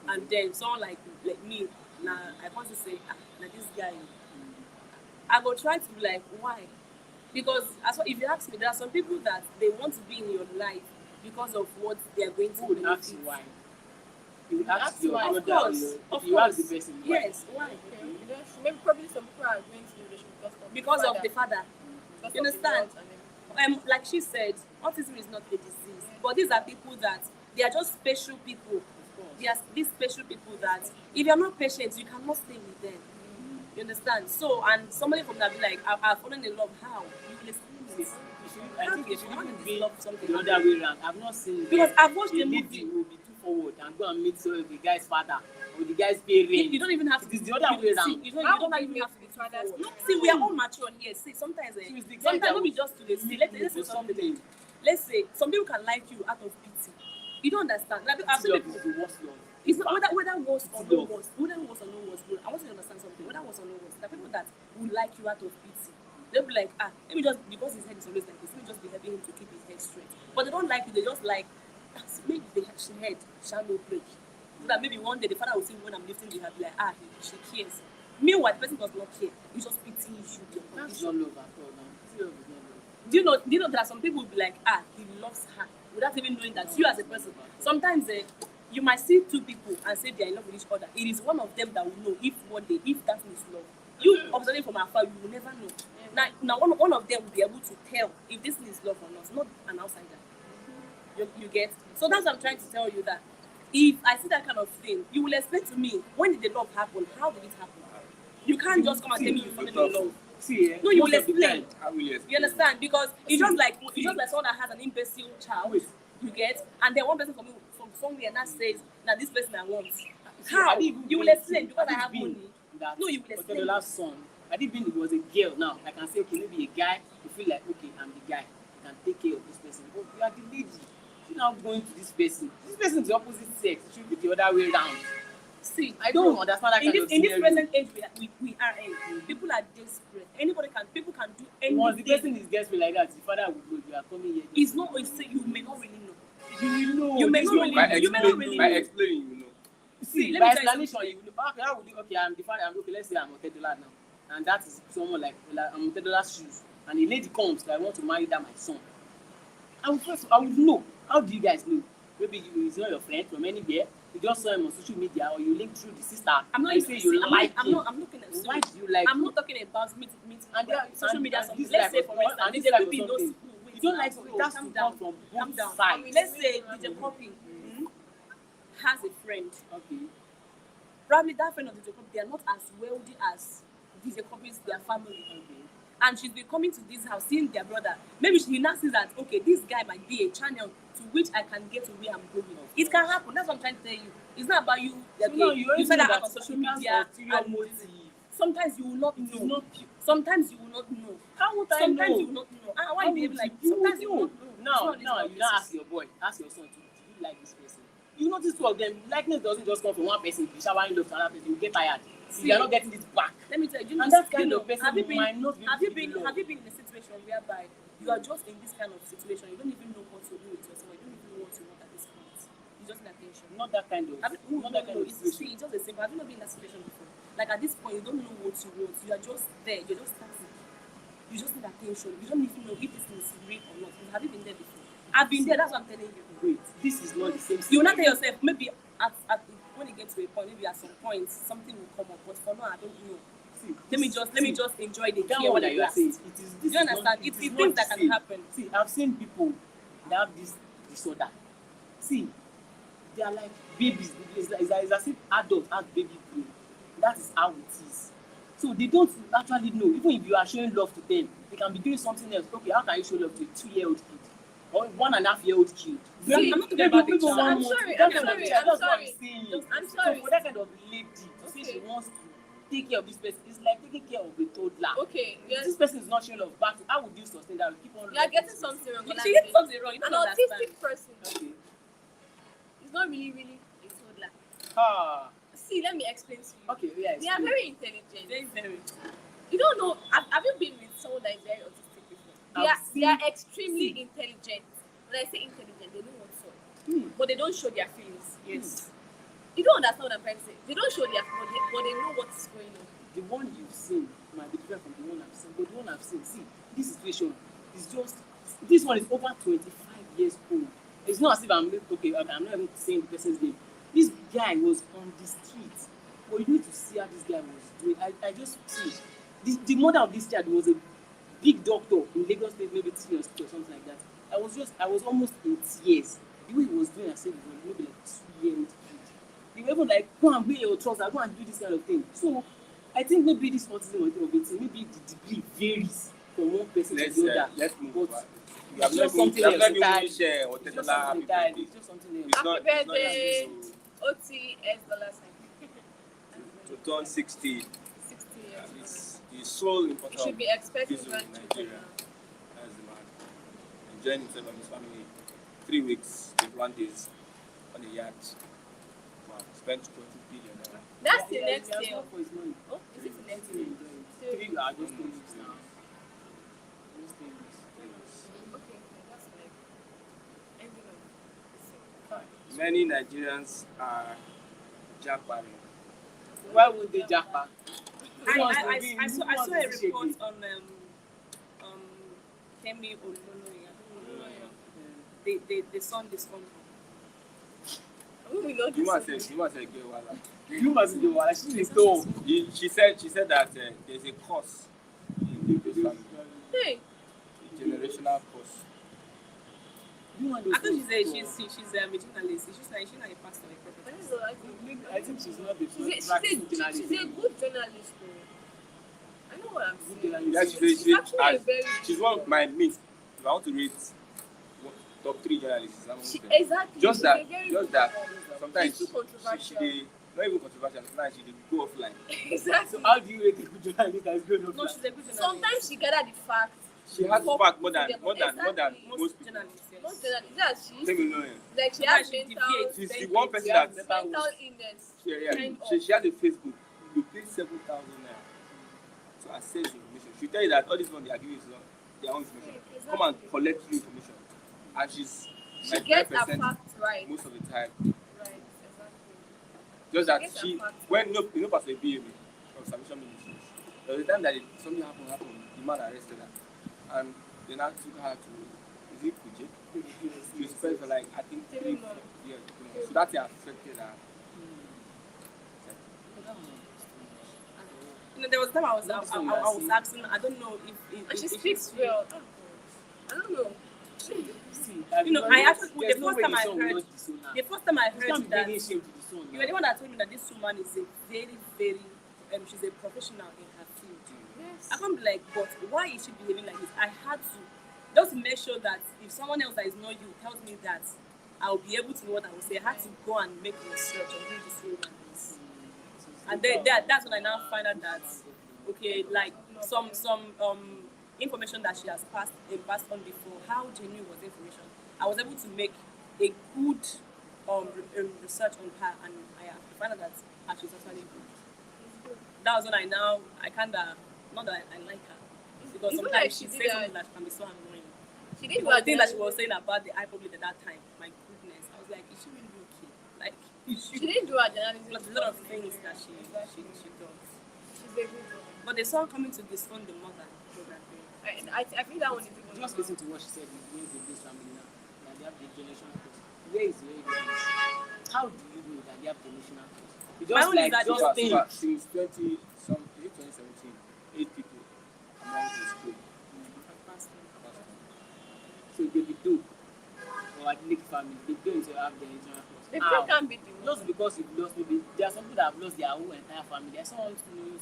and then someone like me, now I want to say, like this guy, I go try to be like, why? Because if you ask me, there are some people that they want to be in your life because of what they are going to Who would ask you benefit. why? You would ask Ask your why. brother, Of course, if you ask the person why. Yes, why? Okay. You don't, maybe probably some people are going to the relationship Because of the father. because You of the understand? wealth and everything. Like she said, autism is not a disease, but these are people that they are just special people. They are these special people that if you're not patient, you cannot stay with them. You understand? So, and somebody from that be like, I've fallen in love. How? You will explain this. I think it should How even did be this love something the other way around. I've not seen Because where I've watched the the lady movie. will be too forward and go and meet the guy's father or the guy's parents. You don't even have to. It is the other way around. See, you don't How even would have you to make be the father's forward. See, we are all mature here. See, sometimes, She was the guy sometimes that don't be was just to the see. meeting Let's for say something. something. Let's say some people can like you out of pity. You don't understand. Like I've seen Love people. is the worst love. It's not whether worse or It's no love. worse. Whether worse or no worse, bro. I want you to understand something. Whether worse or no worse. The people that will like you out of pity. They'll be like, let me just, because his head is always like this, let me just be helping him to keep his head straight. But they don't like you, they just like, maybe the head shall not break. So that maybe one day the father will see when I'm lifting the head, be like, she cares. Meanwhile, the person does not care. You just pity you, your That's condition. not love at all. Now. Love is not love. Do you know there are some people who will be like, he loves her, without even knowing that you as a person. Sometimes you might see 2 people and say they are in love with each other. It is one of them that will know if one day, if that is love. You observing from afar, you will never know. Now one of them will be able to tell if this is love or not an outsider. You get? So that's what I'm trying to tell you, that if I see that kind of thing, you will explain to me, when did the love happen? How did it happen? You can't just come and tell me you fallen in love. See, No, you will most of the explain. time, How will you explain? You understand? Because it's just like someone that has an imbecile child, you get, and then one person from somewhere that says that this person I want. How? I didn't even You will get- explain because I I have didn't money. that No, you will explain. Otedola's son, had it been it was a girl now, I can say, okay, maybe a guy, you feel like, okay, I'm the guy, I can take care of this person. But you are the lady, you're now going to this person. This person is the opposite sex, it should be the other way around. See, I don't understand that in kind this of in this scenario. present age we are in, people are desperate. People can do anything. Once the person is desperate like that, the father will go, you are coming here. It's not. It's you may not really know. You know. You may this not one- really By know. You may not really by know. explaining, you know. See, let by me tell you explanation, something. you know, okay, how would you, okay, I'm the father, okay, let's say I'm Otedola now, and that is someone like I'm Otedola's shoes, and a lady comes, I want to marry that my son. I would know. How do you guys know? Maybe he's not your friend from anywhere. You just saw him on social media, or you link through the sister. I'm not and even say you like him. I'm looking at. Why do you like I'm him? not talking about meeting And there- social and- media. and Something. this Let's say life for was- instance, and this DJ life Kopi was knows. something. Wait, You don't now, like so it has calm to down. come from Calm both down. sides. Let's say DJ Kopi has a friend. Okay. Probably that friend of DJ Kopi, they are not as wealthy as DJ Kopi's their family. Okay. And she's been coming to this house, seeing their brother. Maybe she now sees that, okay, this guy might be a channel to which I can get to where I'm going. It can happen. That's what I'm trying to tell you. It's not about you. So Okay, now you already said know that that on social it has media. ulterior And motive. sometimes you will not It is know. not pure. Sometimes you will not know. How would I Sometimes know? you will not know. Ah, why How you behave would like you sometimes you will know? not know. Now, you now ask your boy, ask your son, do you like this person? You notice two of them, likeness doesn't just come from one person, be showering love to another person, you get tired. See, You are not getting this back. Let me tell you, And that kind of person have you been, might not be have you able to been, be loved. have you been in a situation whereby you are just in this kind of situation, you don't even know what to do with yourself, you don't even know what you want at this point. You just need attention. Not that kind of, Have you, not that kind of it's situation. just a simple. Have you not been in that situation before? Like at this point, you don't know what you want. You are just there. You're just starting. You just need attention. You don't even know if this thing is real or not. Have you been there before? I've been there. That's what I'm telling you. Wait, this is not the same You will not scenario. tell yourself maybe at when you get to a point, maybe at some point something will come up. But for now, I don't know. See, Let me just enjoy the that care one while that it you are lasts. saying, it is Do this you is understand? not, It's is things not that the can same. happen. See, I've seen people that have this disorder. See, they are like babies. It's as if adults have baby brain. That is how it is. So they don't actually know. Even if you are showing love to them, they can be doing something else. Okay, how can you show love to a 2-year-old kid or 1.5-year-old kid? I'm not talking about the child. I'm sorry, I'm sorry, That's what sorry. I'm saying. I'm So sorry. for that kind of lady to say Okay. she wants to take care of this person, it's like taking care of a toddler. Okay, If yes. this person is not showing love back, how would you sustain that? Keep on. You are loving getting this person? something wrong. She gets something wrong. You An don't understand. autistic person Okay. is not really a toddler. Ah. See, let me explain to you. Okay. Yeah. They are explain. very intelligent. Very, very. You don't know. Have you been with someone that is very autistic before? They are extremely intelligent. When I say intelligent, they know what's up, but they don't show their feelings. Yes. You don't understand what I'm trying to say. They don't show their feelings, but they know what's going on. The one you've seen might be different from the one I've seen, but the one I've seen, see, this situation is just, this one is over 25 years old. It's not as if I'm not even saying the person's name. This guy was on the street, but you need to see how this guy was doing. I just see, the mother of this child was a big doctor in Lagos State, maybe 3 or something like that. I was almost in tears. The way he was doing, I said, it was maybe like 2-year-old kid. They were even like, go and wear your trousers, go and do this kind of thing. So I think maybe this autism of it, maybe the degree varies from one person to the other. Let's move. But You have it's not just something been else. really share what It's the just something entirely. happy It's just something else. It's Happy not- it's not birthday, like OTS dollar sign. to turn 60. 60 years. It's so You important. should be expecting He's in grandchildren Nigeria. now. That's the man. Enjoying himself and his family. 3 weeks, 21 days on a yacht. Wow. Spent 20 billion. That's the Yeah, next he has year. worked for his money. Oh, is it the next He year? enjoy it. 3 are just 3 weeks now. Just 3 weeks. Okay, that's like ending of this year. Many Nigerians are jackpotting. Why would they jackpot? I saw a report on Kemi Olunloye. The son discovered. We know You this. must say, get wala. You must be one. She is told. She said that there's a curse in this family. Hey, A generational curse. I thought she's a journalist. She's not a pastor. that is what I think. I think she's not the She's a good journalist. Though. I know what I'm saying. Yeah, She's actually a very she's one of my mates. If I want to rate top 3 journalists, I'm one of them. Exactly. Just she's that, a very just good that. journalist. Sometimes She's too controversial. not even controversial. Sometimes she dey go offline. Exactly. So how do you rate a good journalist that is good No, she's a good journalist. Sometimes she gather the facts. She has For fact people to get- more than exactly. Most most people. journalists, yes. Most journalists, yeah, she Same with Lauren. like she Sometimes has she mental deviates. She's the Thank one you. person She has that mental illness. Kind of. she has a Facebook. You pay 7,000 naira to access information. She tell you that all this one they are giving is not their own information. Exactly. Come and collect your information, and she's She gets her 99% facts right. most of the time. Right, exactly. Just that gets her she facts when you know Pastor BAB from Salvation Ministries. There was a time that something happened, the man arrested her, and they now took her to is it Kuje? She spent for like I think 3 months. years. So that affected her. You know, there was a time I was Not so I was you asking. I don't know if And she if speaks well. Oh, I don't know. See, You know, I actually there's the no first way time the I song will heard not disown her. the first time I You can't heard be that bringing shame to the song. you were the one that told me that this woman is a very she's a professional in her field. Yes. I can't be like, but why is she behaving like this? I had to just to make sure that if someone else that is not you tells me that I'll be able to know what I will say. I had to go and make research on who this woman is. And then that's when I now find out that okay, like some information that she has passed on before, how genuine was the information? I was able to make a good research on her, and I found out that she's actually good. That was when I kinda not that I like her because It's not sometimes like she she says did something that. that can be so annoying. She did Because what the thing that she was saying about the iPublic at that time, my goodness, I was like, is she really okay? Like, is She didn't do her journalism. Plus a lot of things that she does. She's a good one. But they saw coming to disown the mother program. I think that one is even Just listen to what she said with this family now. That they have the generational curse. Where is the evidence? How do you know that they have generational curse? You My just own is like that just just think. Since 2017, 8 people among the school. So they be do or at least family, they don't have the generational curse. The How? people can't be the Just one. because you've lost, maybe there are some people that have lost their whole entire family. I saw one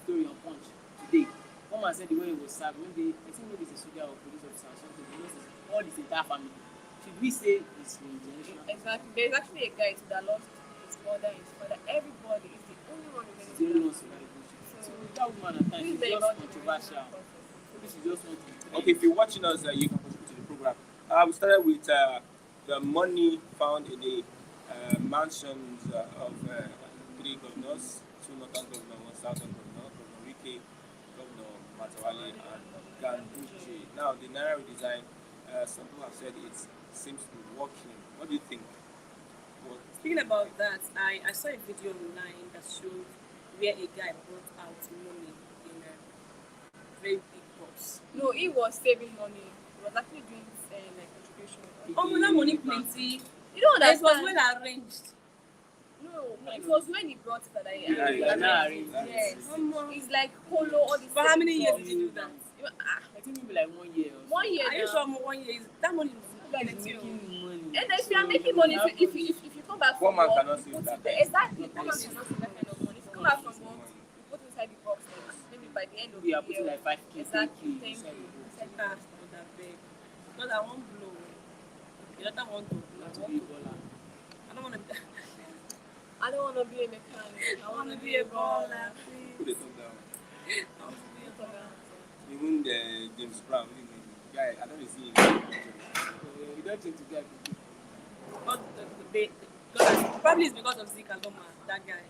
story on Punch today. One man said the way he was served, maybe I think maybe it's a soldier or police officer or something, he lost all his entire family. Should we say it's generational? Exactly. There's actually a guy that lost his mother, his father, everybody. Is the only one who It's the only one surviving. So that woman at times This is may just not be controversial. controversial. Maybe she just wants to. Okay, if you're watching us, you can contribute to the program. We started with the money found in the mansions of 3 governors, 2 northern governors, 1 southern governor, Governor Wike, Governor Matawale, and Ganduje. Now, the Naira redesign, some people have said it seems to be working. What do you think? Speaking about that, I saw a video online that showed where a guy brought out money in a very big box. No, he was saving money. He was actually doing like contribution. Oh, that money plenty. You don't It was understand. well arranged. No, it was when he brought it that I Yeah, yes. Omo. It's like polo all this. For how many years did you do that? I think maybe like 1 year or so. 1 year Are you now. sure more 1 year is that money is That is plenty? making money. And then if you are making money, if you come back One from man work, cannot you save put that. it there. Exactly. One man cannot save that kind of money. If you come back from work, you put inside the box. Like, maybe by the end of We the are putting year. like 5K, Exactly. 10K Thank inside you. the box. Ah, not that big. Because I won't blow. The other one to blow. Not to be a baller. I don't want to. I don't want to be a mechanic. I want to be a baller. Put it up down. I want to be a baller. Even the James Brown, the guy, I don't see him. You don't think to get But because probably it's because of Zika Goma, that guy.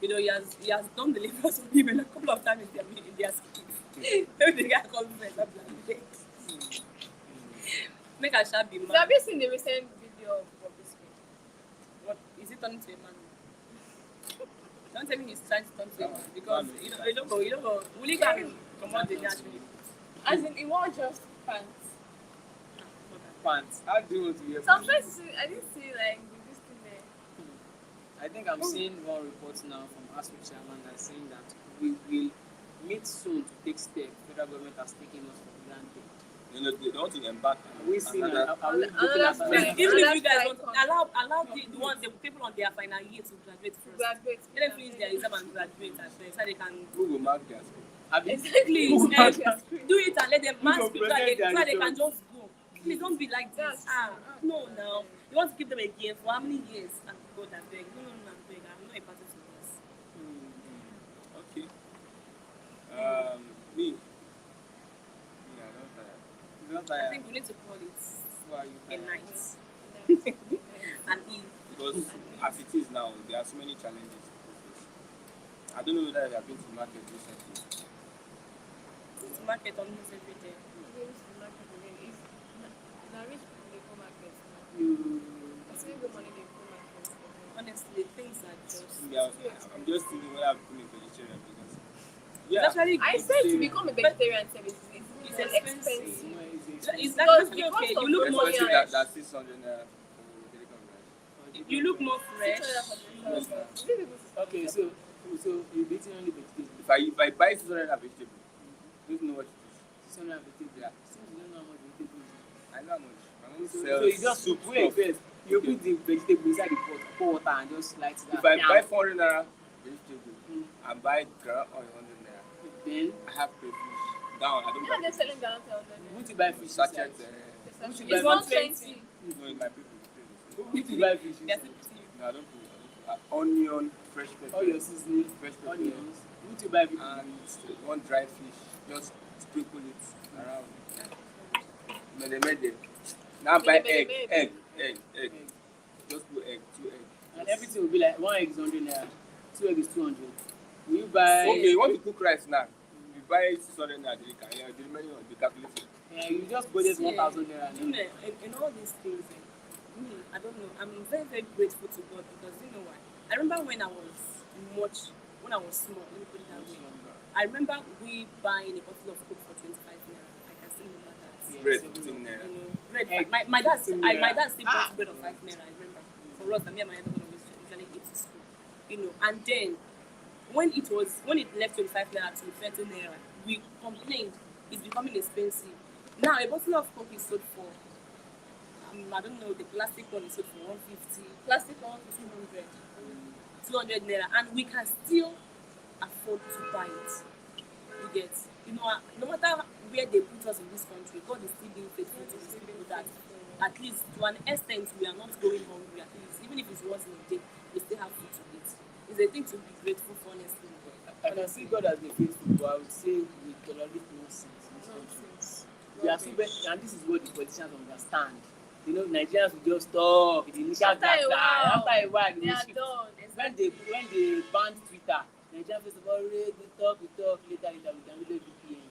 You know, he has done the labors for him a couple of times in their skits. Maybe the guy called me and I'm like, make a sharp be Have man. you seen the recent video of Bobrisky? What is it turning to a man? Don't tell me he's trying to turn to a man because you don't go. Will he come on the national? As in, it won't just pants. pants. How do you want to hear Some pants? places, I didn't see like this thing there. I think I'm seeing one report now from ASU chairman that's saying that we will meet soon to take steps. Federal government has taken us for granted. You know, they don't embark Are we seeing another. are we Another looking at strike. another- Even if Another you guys strike want allow the people on their final year to graduate To first. graduate. Let them finish their exam and graduate and so they can Who will mark their school? Abi? please Who eh, has- do it and let them mass will people present their so they can results? just go. Please don't be like this. Yes. No, now you want to give them a game for how many years and go that beg. No, I'm not a party to this. I think we need to call it Who are you? a night. An eve. Because as it is now, there are so many challenges people face. I don't know whether you have been to market recently. It's market almost every day. Honestly, things are just. Yeah, I'm just thinking whether I'm becoming vegetarian because It's actually I good said to to- become a vegetarian service is It's expensive. expensive. it's It's Because actually the okay. cost You of look let's more not say fresh. that's 600 naira for telecom rice. You look more fresh. Okay, so you're eating only vegetable. If I buy 600 naira vegetable, you don't know what it is. 600 vegetable. Yeah. Since you don't know how much vegetable is. I know how much. I only So sell you just soup wait stuff. first. You put the vegetable inside the pot, pour water and just light it If I buy 400 naira vegetable Mm. and buy ground oil 100 naira, then I have crayfish. Down, I don't You know buy they're crayfish. selling gallon tell them. won't you buy fish Sachet. inside? It's buy 120. No, in my people. Won't you buy fish That's inside? it. No, I don't put. Onion, fresh pepper, All your seasoning, fresh pepper, onions. Won't you buy fish? and one dry fish. Just sprinkle it around. Mede. Now buy egg. Just put egg, 2 eggs. And everything will be like 1 egg is 100 naira, 2 egg is 200. Will you buy? Okay, you want to cook rice now? You buy 600 naira, the remaining will be calculated. You just budget See, 1,000 naira. You know, in all these things, I don't know. I'm very, very grateful to God because you know why? I remember when I was small, let me put it that way. I remember we buying a bottle of Coke for 25 naira. I can still remember that. Yeah. Bread, 7 15 naira. You know, bread. Egg, My dad, 15 my naira. dad still bought bread of 5 naira. I remember. For us, me and my other one usually eat to school. You know, and then when it left 25 naira to 30 naira, we complained it's becoming expensive. Now a bottle of Coke is sold for I don't know, the plastic one is sold for 150, plastic one 200, 200 naira, and we can still afford to buy it. You get, you know, no matter where they put us in this country, God is still being faithful to these people that at least to an extent we are not going hungry. At least even if it's once in a day, we still have food to eat. It's a thing to be grateful for, honestly. I can see God as the faithful, but I would say we tolerate nonsense in this country. We are so bad, and this is what the politicians understand. You know, Nigerians will just talk. The initial After a while, after a while, they are shift. done. When they banned Twitter, Nigerians first of all, we talk, later we can do VPN.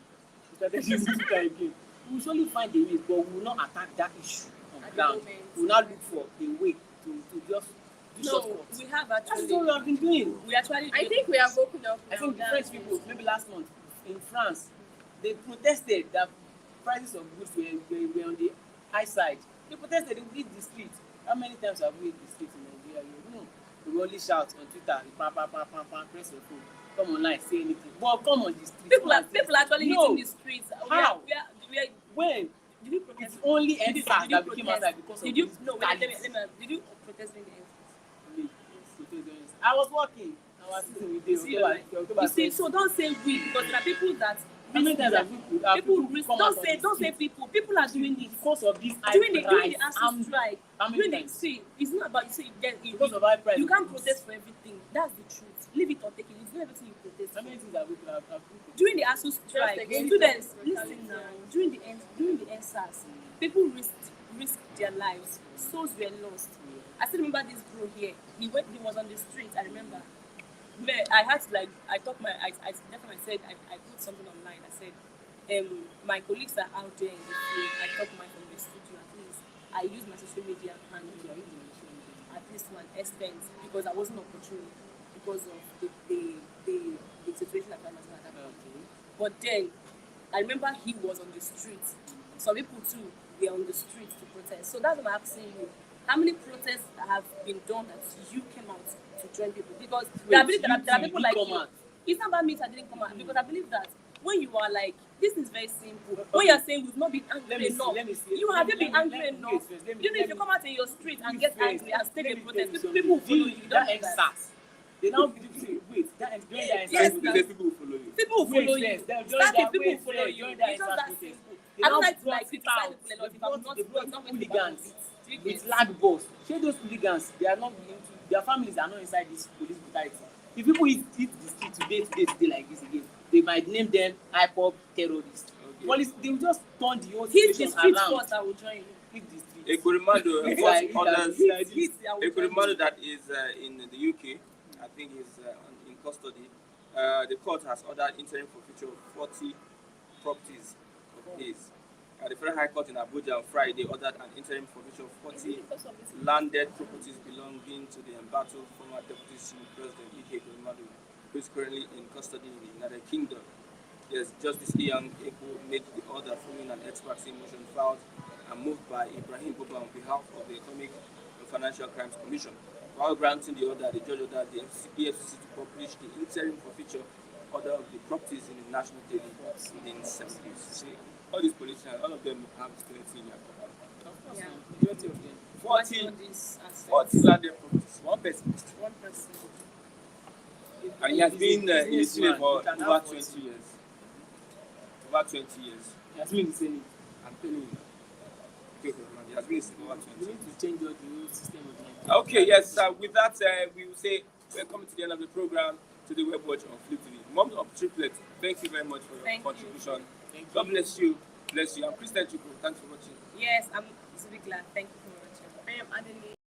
We started using Twitter again. We will surely find a way, but we will not attack that issue on At the ground. moment. We will not look for a way to just do No, shortcuts. we have That's actually. what we have been doing. We actually. I think we have woken up I now. think the That's French people, maybe last month in France, they protested that prices of goods were on the high side. They protested, they would hit the street. How many times have we hit the street in Nigeria? You know, we only shout on Twitter, press your phone, come online, say anything. But come on the street. People actually No. hitting the streets. How? We are, When? did you protest? It's only Did you- NSAS did you that became protest? outside because of Did you this no? Wait, brutality. did you protest during the end? I was working. I was sitting with You see, October you see, 20. so don't say we because there are people that How many times have people come risk. out Don't on say the don't say street people. People are doing it. because of this high During the price? ASU strike, how many during the times? see, it's not about you say Because of high price. you can't protest for everything. That's the truth. Leave it or take it. It's not everything you protest How for. many things have we have During the ASU strike, against students the listen now. During the NSAS, people risk their lives. Souls were lost. I still remember this bro here. He was on the street. I remember. Where I had to I put something online. I said, my colleagues are out there in the field. I talk mine from the studio. At least I use my social media and at least to an extent because I wasn't opportune because of the situation I found myself at that point. But then I remember he was on the street. Some people too were on the street to protest. So that's what I'm asking you. How many protests have been done that you came out to join people? Because I believe there are people like you. It's not about me that didn't come out because I believe that when you are like, this is very simple. When you're saying we've not been angry enough, you have been angry enough. You know, if you come out in your street and get angry and stake a protest, people will follow you. You don't do that. They now wait. That Yes, People will follow you. People will follow you. Start it, people will follow you. It's just that simple. I don't like to criticize people a lot if I'm not going to back it. With lag balls. Share those hooligans, they are not into, their families are not inside this police brutality. If people hit the street today like this again, they might name them hip-hop terrorists. Okay. police, they will just turn the whole Hit the situation street around. first, I will join you. Hit the street. Ekurimado, It's what like- others, Hit, I will join Ekurimado you. that is in the UK, I think is in custody. The court has ordered interim forfeiture of 40 properties of his. The Federal High Court in Abuja on Friday ordered an interim forfeiture of 40 landed properties belonging to the embattled former Deputy Senate President Ike Ekurimado, who is currently in custody in the United Kingdom. Yes, Justice Ian Eko made the order following an ex-parte motion filed and moved by Ibrahim Boba on behalf of the Economic and Financial Crimes Commission. While granting the order, the judge ordered the Efcc to publish the interim forfeiture order of the properties in the National Daily within 7 days. See, all these politicians, all of them have skeleton in their cover. Of course, Yeah. majority of them. 40 All these assets. 40 landed properties, one person. One person. And he has He's been a in the Senate businessman. for He can over have 20 years. Over 20 years. He has been in the Senate. I'm telling you. Okay, he has been in the Senate over 20 We years. need to change all the whole system of Nigeria. Okay, yes, with that, we will say we're coming to the end of the program to the Web Watch on Flip TV. Mom of Triplet, thank you very much for your Thank you. contribution. Thank you. God bless you. Bless you. I'm Christian Chuku. Thanks for watching. Yes, I'm Zubigla. Thank you for watching. I am Adeline.